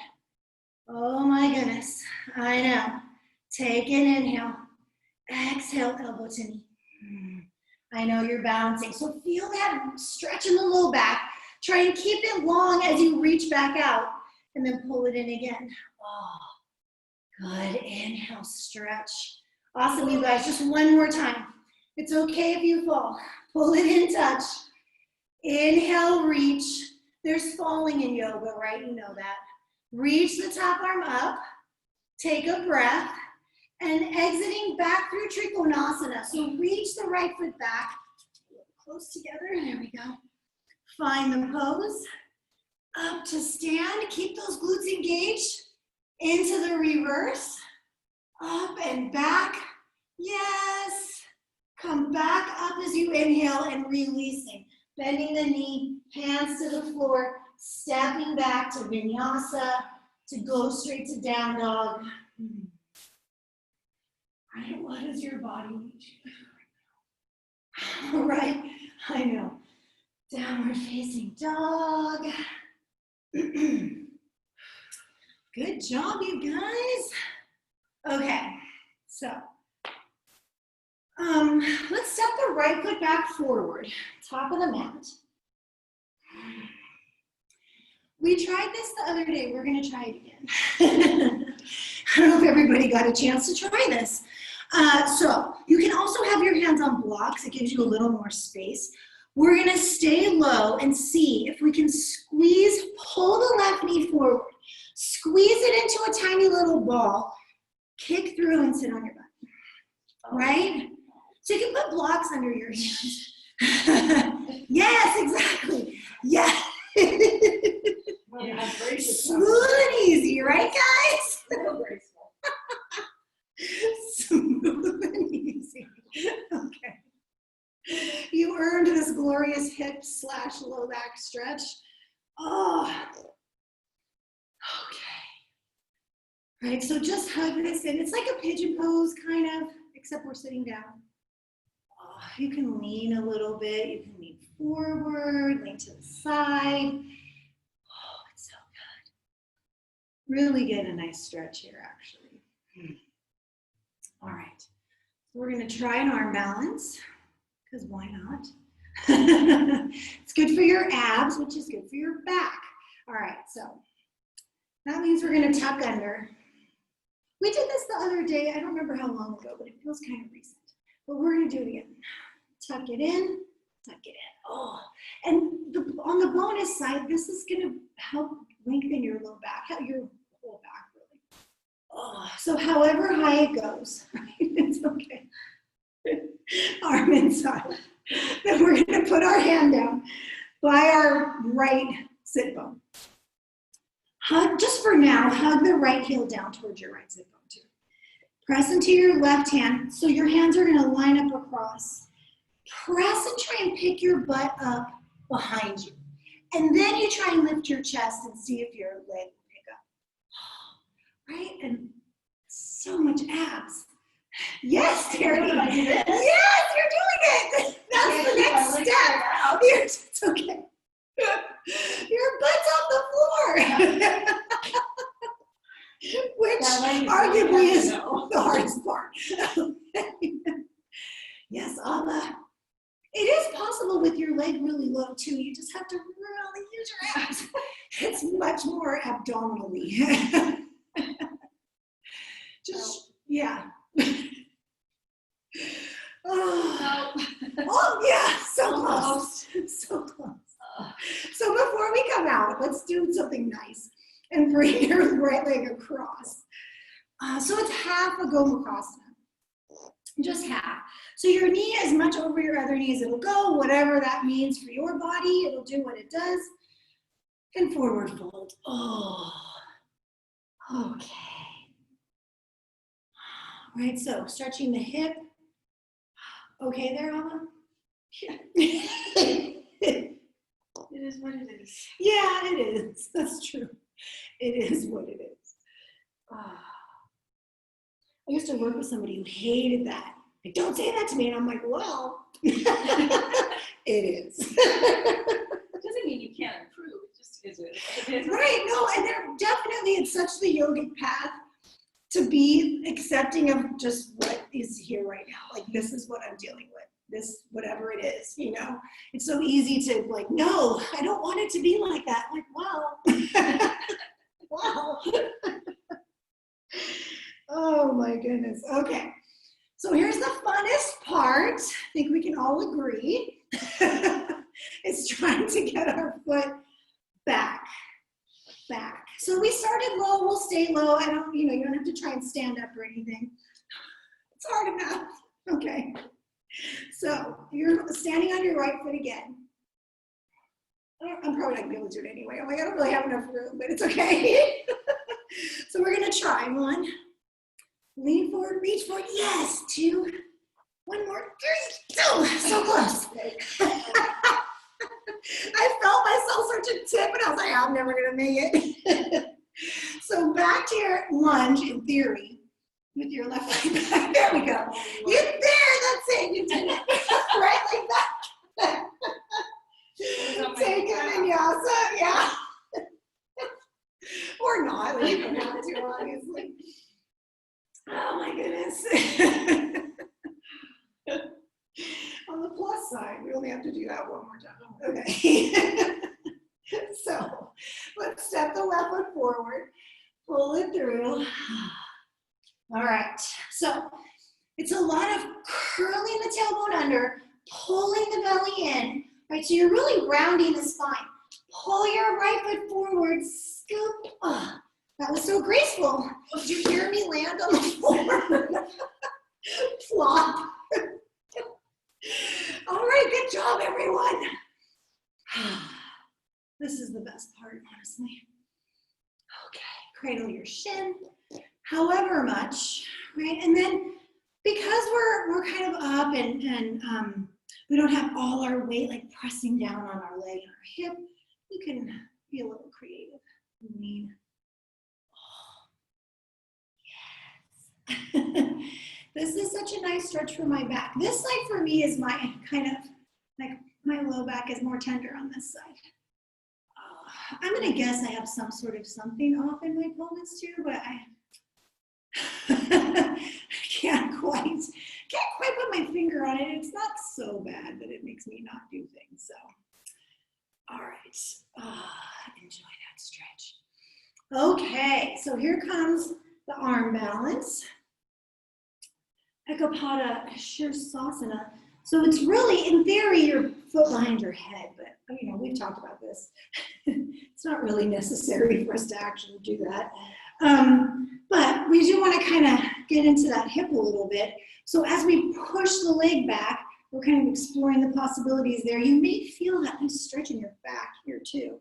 Oh my goodness, I know. Take an inhale. Exhale, elbow to knee. I know you're balancing, so feel that stretch in the low back. Try and keep it long as you reach back out, and then pull it in again. Oh, good. Inhale, stretch. Awesome, you guys. Just one more time. It's okay if you fall. Pull it in, touch. Inhale, reach. There's falling in yoga, right? You know that. Reach the top arm up. Take a breath. And exiting back through Trikonasana. So reach the right foot back. Close together. There we go. Find the pose. Up to stand. Keep those glutes engaged. Into the reverse. Up and back. Yes. Come back up as you inhale and releasing. Bending the knee, hands to the floor, stepping back to vinyasa, to go straight to down dog. Right, what does your body need you to do right now? All right, I know. Downward facing dog. Good job, you guys. Okay, so let's step the right foot back forward, top of the mat. We tried this the other day. We're going to try it again. I don't know if everybody got a chance to try this. So you can also have your hands on blocks. It gives you a little more space. We're going to stay low and see if we can squeeze, pull the left knee forward, squeeze it into a tiny little ball, kick through and sit on your butt, right? So you can put blocks under your hands. Yes, exactly. Yeah. Smooth and easy, right, guys? So graceful. Smooth and easy. Okay. You earned this glorious hip / low back stretch. Oh. Okay. Right, so just hug this in. It's like a pigeon pose, kind of, except we're sitting down. Oh, you can lean a little bit. You can lean forward, lean to the side. Oh, it's so good. Really get a nice stretch here, actually. All right. So we're going to try an arm balance, because why not? It's good for your abs, which is good for your back. All right, so that means we're going to tuck under. We did this the other day. I don't remember how long ago, but it feels kind of recent. But we're going to do it again. Tuck it in, tuck it in. Oh, and on the bonus side, this is going to help lengthen your low back, your whole back, really. Oh, so however high it goes, right? It's okay. Arm inside. Then we're going to put our hand down by our right sit bone. Hug, just for now, hug the right heel down towards your right sit bone too. Press into your left hand, so your hands are going to line up across. Press and try and pick your butt up behind you. And then you try and lift your chest and see if your leg will pick up. Right? And so much abs. Yes, Terry. Yes, you're doing it. That's the next step. It's okay. Your butt's on the floor. Which arguably is the hardest part. Yes, Anna. It is possible with your leg really low too. You just have to really use your abs. It's much more abdominally. Just, yeah. Oh, yeah, so close. So close. So before we come out, let's do something nice and bring your right leg across. So it's half a Gomukhasana, just half. So your knee as much over your other knee as it'll go, whatever that means for your body, it'll do what it does. And forward fold. Oh, okay. All right, so stretching the hip. Okay there, Alma? Yeah. It is what it is. Yeah, it is. That's true. It is what it is. I used to work with somebody who hated that. Like, don't say that to me. And I'm like, well, it is. It doesn't mean you can't improve. It just is what it is. Right. No, and they're definitely in such the yogic path to be accepting of just what is here right now. Like, this is what I'm dealing with. This, whatever it is, you know. It's so easy to like, no, I don't want it to be like that. I'm like, wow. Wow. Oh my goodness. Okay. So here's the funnest part. I think we can all agree. It's trying to get our foot back. So we started low, we'll stay low. You don't have to try and stand up or anything. It's hard enough. Okay. So you're standing on your right foot again. I'm probably not gonna be able to do it anyway. I'm like, I don't really have enough room, but it's okay. So we're gonna try. 1, lean forward, reach forward. Yes, 2, 1 more, 3, 2. So close. I felt myself start to tip, and I was like, I'm never gonna make it. So back to your lunge in theory with your left leg back. There we go. You there? That's it. You did it. Right like that. Take a vinyasa, yeah. Or or not, like, you don't have to, obviously. Oh my goodness. On the plus side, we only have to do that one more time. Okay. So let's step the left foot forward, pull it through. All right. So it's a lot of curling the tailbone under, pulling the belly in, right? So you're really rounding the spine. Pull your right foot forward, scoop. Oh, that was so graceful. Did you hear me land on the floor? Flop. All right, good job, everyone. This is the best part, honestly. Okay, cradle your shin, however much, right? And then because we're kind of up and we don't have all our weight like pressing down on our leg and our hip, you can be a little creative. Lean. Oh, yes. This is such a nice stretch for my back. This side for me is my kind of, like my low back is more tender on this side. I'm gonna guess I have some sort of something off in my pelvis too, but I can't quite put my finger on it. It's not so bad that it makes me not do things, so. All right, enjoy that stretch. Okay, so here comes the arm balance. Ekapada Shirsasana. So it's really, in theory, your foot behind your head, but you know, we've talked about this. It's not really necessary for us to actually do that. But we do want to kind of get into that hip a little bit. So as we push the leg back, we're kind of exploring the possibilities there. You may feel that nice stretch in your back here too.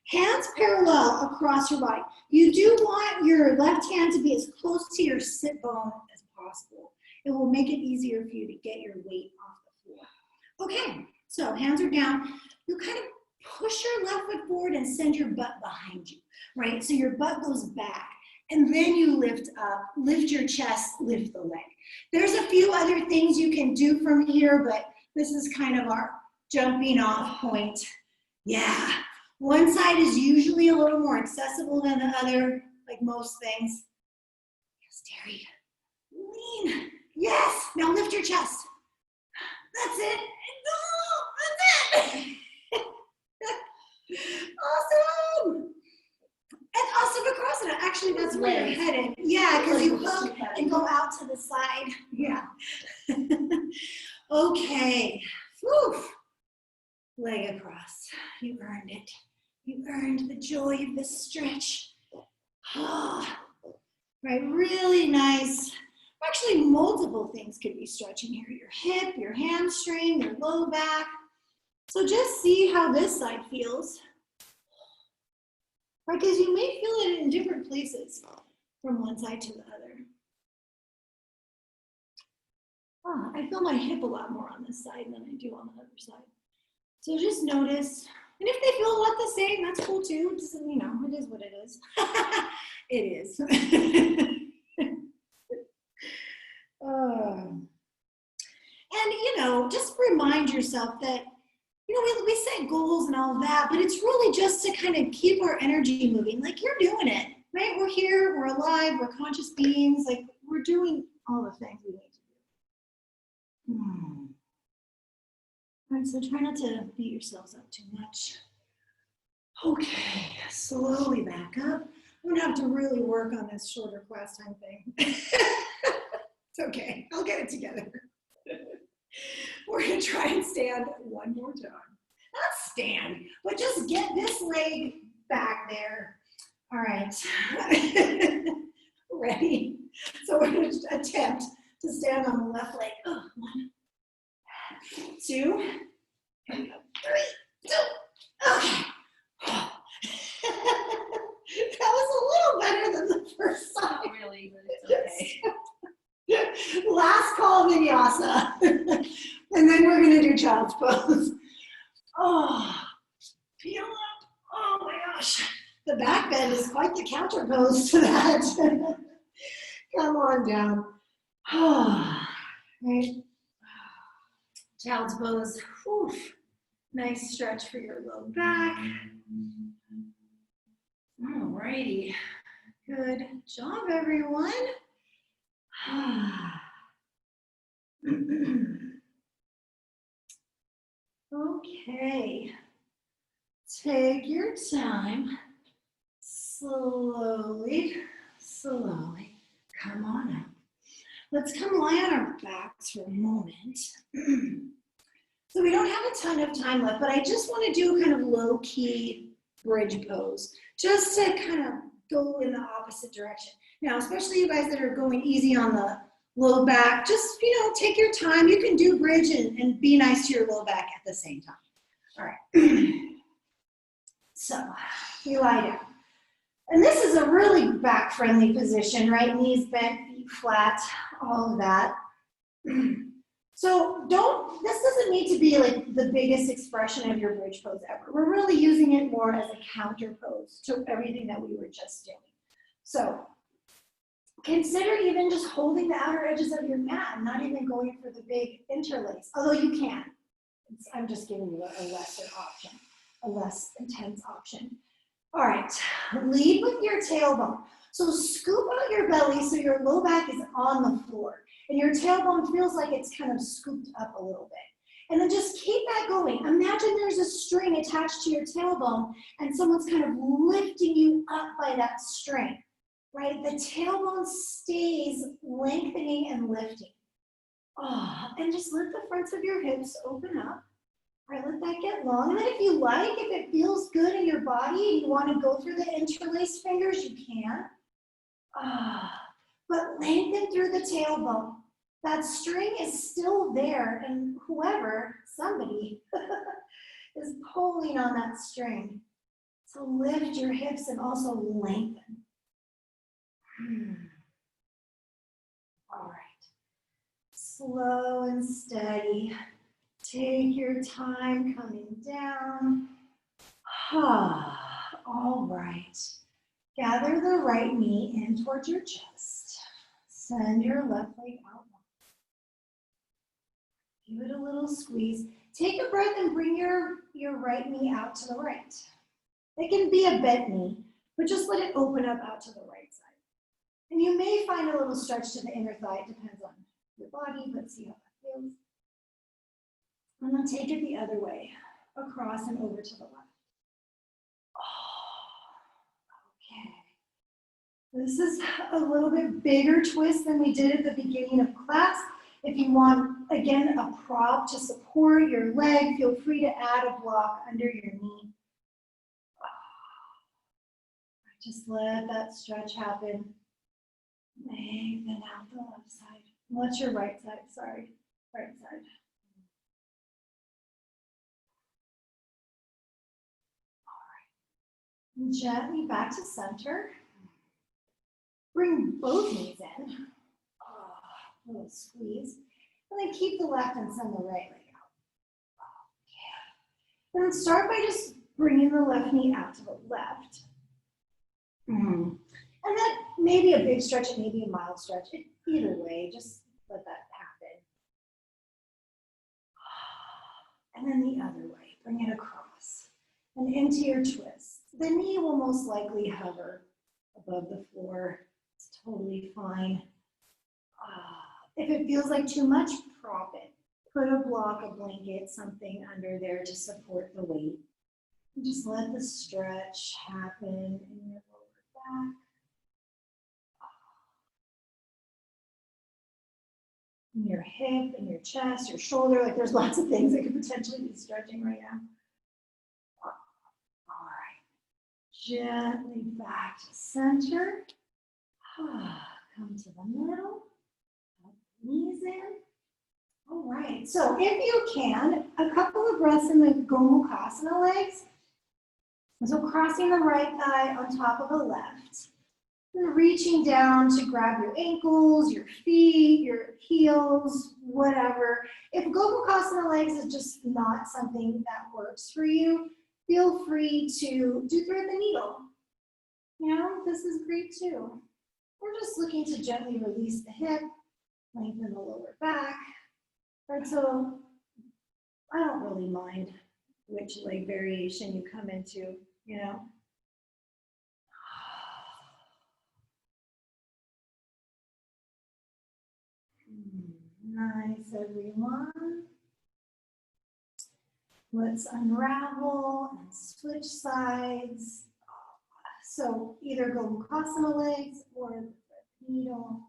Hands parallel across your body. You do want your left hand to be as close to your sit bone as possible. It will make it easier for you to get your weight off the floor. Okay, so hands are down. You kind of push your left foot forward and send your butt behind you, right? So your butt goes back. And then you lift up, lift your chest, lift the leg. There's a few other things you can do from here, but this is kind of our jumping off point. Yeah, one side is usually a little more accessible than the other, like most things. Yes, Terry, lean. Yes, now lift your chest. That's it. That's it. Awesome. And Asana, actually that's where you're headed. Yeah, because you hook and go out to the side. Yeah. Okay. Whew. Leg across. You earned it. You earned the joy of this stretch. Ah. Right, really nice. Actually, multiple things could be stretching here. Your hip, your hamstring, your low back. So just see how this side feels. Right, because you may feel it in different places from one side to the other. Oh, I feel my hip a lot more on this side than I do on the other side. So just notice, and if they feel about the same, that's cool too. Just, you know, it is what it is. It is. And you know, just remind yourself that, you know, we set goals and all of that, but it's really just to kind of keep our energy moving. Like, you're doing it, right? We're here, we're alive, we're conscious beings. Like, we're doing all the things we need to do. All right, so try not to beat yourselves up too much. Okay, slowly back up. I'm gonna have to really work on this shorter class time thing. It's okay, I'll get it together. We're gonna try and stand one more time. Not stand, but just get this leg back there. All right, ready? So we're gonna attempt to stand on the left leg. Oh, 1, 2, and 3, 2. Okay. That was a little better than the first time. Not really, but it's okay. Last call vinyasa. And then we're gonna do child's pose. Oh, feel it. Oh my gosh. The back bend is quite the counter pose to that. Come on down. Right. Child's pose. Whew. Nice stretch for your low back. Alrighty. Good job, everyone. Okay. Take your time. Slowly, slowly. Come on up. Let's come lie on our backs for a moment. So we don't have a ton of time left, but I just want to do kind of low-key bridge pose, just to kind of go in the opposite direction. Now, especially you guys that are going easy on the low back, just, take your time. You can do bridge and be nice to your low back at the same time. All right. So we lie down. And this is a really back-friendly position, right? Knees bent, feet flat, all of that. So this doesn't need to be like the biggest expression of your bridge pose ever. We're really using it more as a counter pose to everything that we were just doing. So consider even just holding the outer edges of your mat and not even going for the big interlace, although you can. I'm just giving you a lesser option, a less intense option. All right, lead with your tailbone. So scoop out your belly so your low back is on the floor and your tailbone feels like it's kind of scooped up a little bit. And then just keep that going. Imagine there's a string attached to your tailbone and someone's kind of lifting you up by that string, right? The tailbone stays lengthening and lifting. Oh, and just let the fronts of your hips open up. All right, let that get long. And then if you like, if it feels good in your body and you want to go through the interlaced fingers, you can. But lengthen through the tailbone. That string is still there, and somebody, is pulling on that string. So lift your hips and also lengthen. All right. Slow and steady. Take your time coming down. All right. Gather the right knee in towards your chest. Send your left leg out. Give it a little squeeze. Take a breath and bring your right knee out to the right. It can be a bent knee, but just let it open up out to the right side. And you may find a little stretch to the inner thigh. It depends on your body, but see how that feels. And then take it the other way, across and over to the left. Okay. This is a little bit bigger twist than we did at the beginning of class. If you want, again, a prop to support your leg, feel free to add a block under your knee. Just let that stretch happen. Lengthen out the left side. What's your right side? Sorry, right side. All right. Gently back to center. Bring both knees in. A little squeeze. And then keep the left and send the right leg out. Okay. And then start by just bringing the left knee out to the left. And then maybe a big stretch and maybe a mild stretch. Either way, just let that happen. And then the other way, bring it across and into your twist. The knee will most likely hover above the floor. It's totally fine. If it feels like too much, prop it. Put a block, a blanket, something under there to support the weight. And just let the stretch happen in your lower back. In your hip, in your chest, your shoulder, like there's lots of things that could potentially be stretching right now. All right, gently back to center. Come to the middle, knees in. All right, so if you can, a couple of breaths in the Gomukhasana legs. So crossing the right thigh on top of the left. And reaching down to grab your ankles, your feet, your heels, whatever. If Gomukhasana legs is just not something that works for you, feel free to do thread the needle. This is great too. We're just looking to gently release the hip, lengthen the lower back. Right, so I don't really mind which leg variation you come into, Nice, everyone. Let's unravel and switch sides. So either go across the legs or the needle,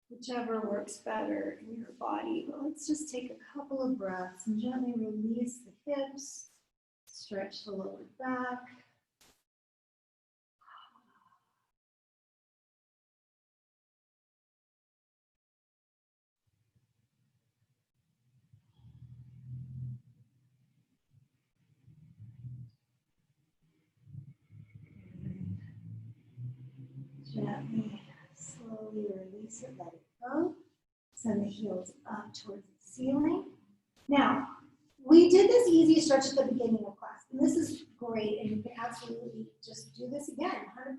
whichever works better in your body. But let's just take a couple of breaths and gently release the hips, stretch the lower back. Gently, slowly release it, let it go. Send the heels up towards the ceiling. Now, we did this easy stretch at the beginning of class, and this is great, and you can absolutely just do this again, 100%.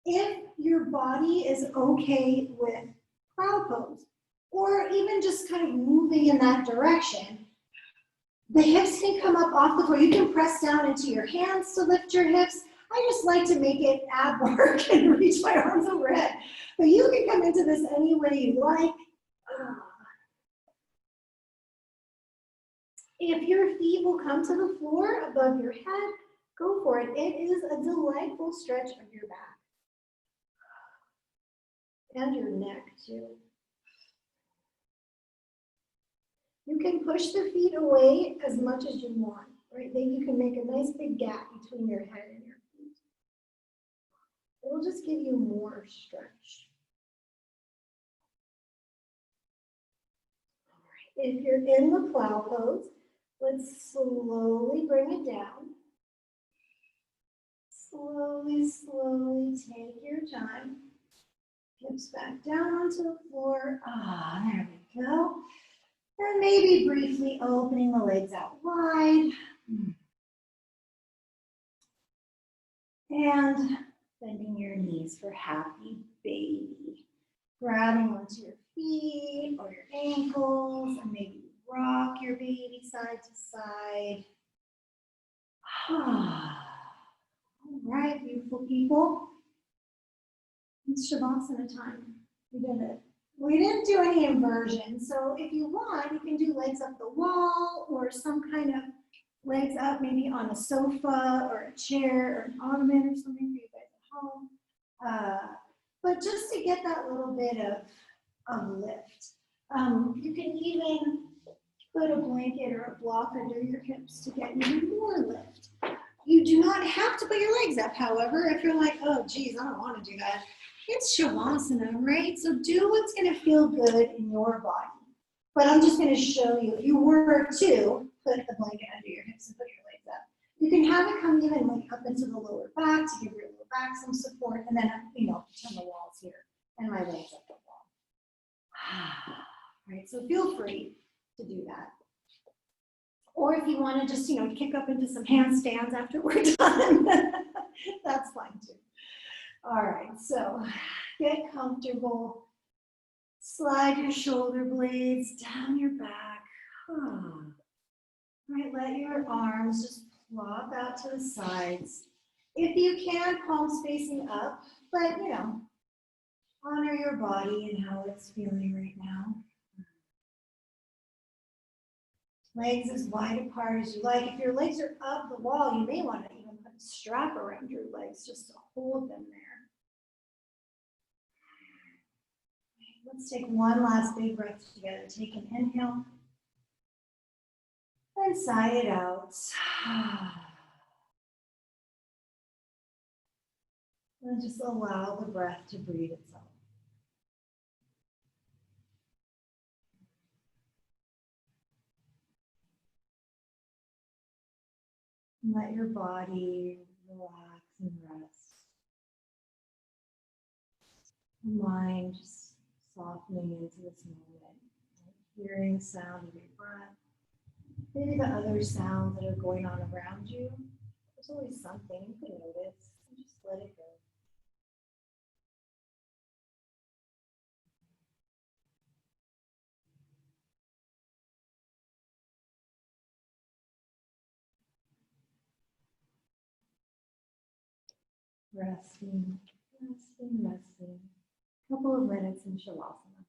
If your body is okay with prow pose, or even just kind of moving in that direction, the hips can come up off the floor. You can press down into your hands to lift your hips. I just like to make it ab work and reach my arms overhead. But you can come into this any way you like. If your feet will come to the floor above your head, go for it. It is a delightful stretch of your back. And your neck too. You can push the feet away as much as you want, right? Then you can make a nice big gap between your head and your feet. It'll just give you more stretch. All right. If you're in the plow pose, let's slowly bring it down. Slowly, slowly take your time. Hips back down onto the floor. There we go. And maybe briefly opening the legs out wide. And bending your knees for happy baby. Grabbing onto your feet or your ankles, and maybe rock your baby side to side. All right, beautiful people. It's Shavasana time. We did it. We didn't do any inversion, so if you want, you can do legs up the wall or some kind of legs up, maybe on a sofa or a chair or an ottoman or something for you guys at home. But just to get that little bit of lift. You can even put a blanket or a block under your hips to get even more lift. You do not have to put your legs up, however, if you're like, oh, geez, I don't want to do that. It's Shavasana, right? So do what's going to feel good in your body. But I'm just going to show you, if you were to put the blanket under your hips and put your legs up, you can have it come even like up into the lower back to give your lower back some support, and then, turn the walls here and my legs up the wall. Right, so feel free to do that. Or if you want to just, kick up into some handstands after we're done, that's fine too. All right, so get comfortable. Slide your shoulder blades down your back. All right, let your arms just plop out to the sides. If you can, palms facing up, but honor your body and how it's feeling right now. Legs as wide apart as you like. If your legs are up the wall, you may want to even put a strap around your legs just to hold them there. Let's take one last big breath together. Take an inhale and sigh it out. And just allow the breath to breathe itself. And let your body relax and rest. The mind just softening into this moment, hearing the sound of your breath. Maybe the other sounds that are going on around you. There's always something you can notice. And just let it go. Resting, resting, resting. A couple of minutes in Shavasana.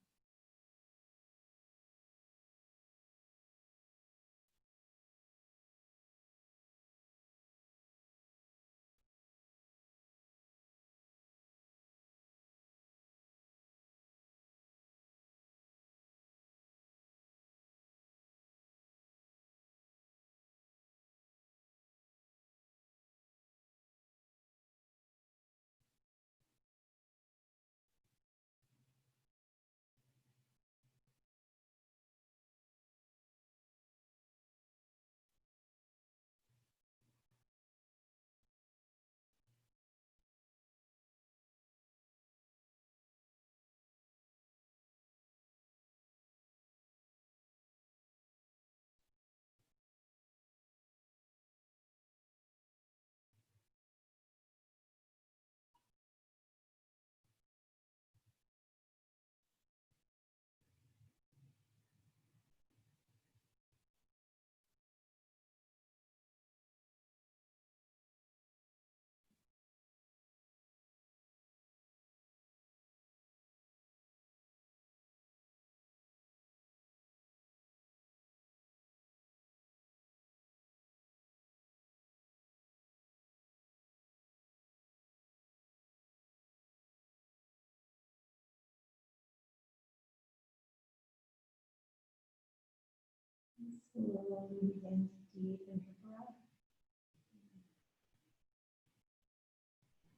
slowly begin to deepen your breath.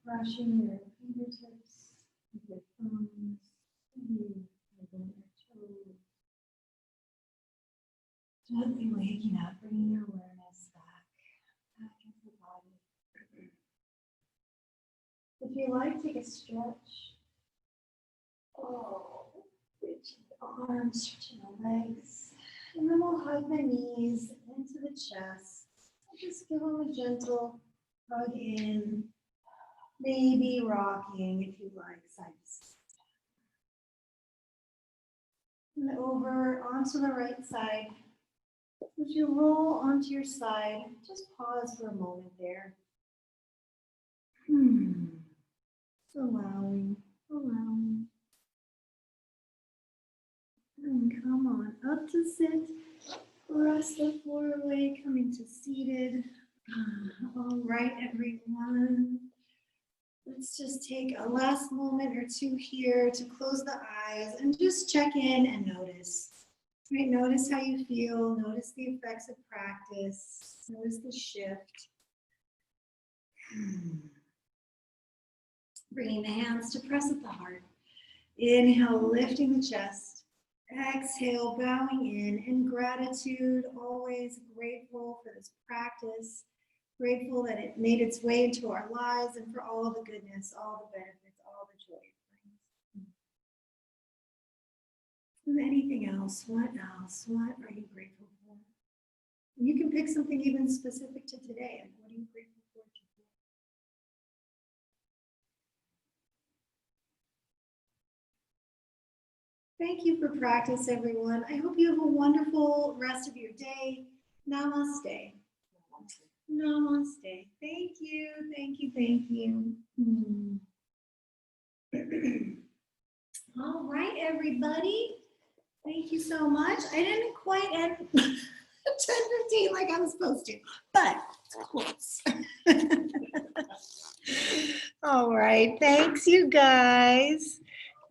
Brushing your fingertips with your thumbs, moving your toes. Gently waking up, bringing your awareness back into the body. If you like, take a stretch. Oh, reaching the arms, stretching the legs. And then we'll hug the knees into the chest. Just give them a gentle hug in. Maybe rocking if you like, side to side. And over onto the right side. As you roll onto your side, just pause for a moment there. Just allowing. And come on up to sit. Press the floor away, coming to seated. All right, everyone. Let's just take a last moment or two here to close the eyes and just check in and notice. Right, notice how you feel. Notice the effects of practice. Notice the shift. Bringing the hands to press at the heart. Inhale, lifting the chest. Exhale, bowing in gratitude, always grateful for this practice, grateful that it made its way into our lives and for all the goodness, all the benefits, all the joy it brings. And anything else, what else? What are you grateful for? You can pick something even specific to today. And what are you grateful for today? Thank you for practice, everyone. I hope you have a wonderful rest of your day. Namaste. Namaste. Thank you, thank you, thank you. All right, everybody. Thank you so much. I didn't quite end 10:15 like I was supposed to, but close. All right, thanks you guys.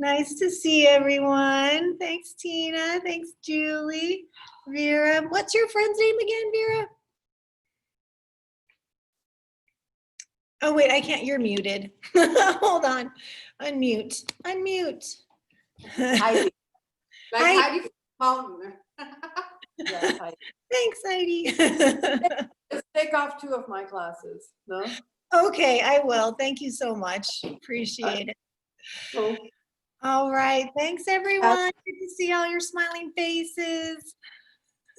Nice to see everyone. Thanks, Tina. Thanks, Julie. Vera. What's your friend's name again, Vera? Oh, wait, I can't. You're muted. Hold on. Unmute. Heidi. Like Hi. Heidi from Mountain. Yes, Heidi. Thanks, Heidi. Let's take off 2 of my classes, no? Okay, I will. Thank you so much. Appreciate it. So, All right. Thanks, everyone. Good to see all your smiling faces.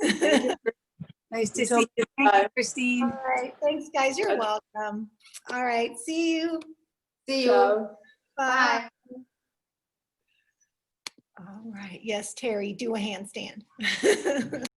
thank you. Nice to Until see you. next time. Christine. All right. Thanks, guys. You're welcome. All right. See you. See you. Bye. Bye. All right. Yes, Terry, do a handstand.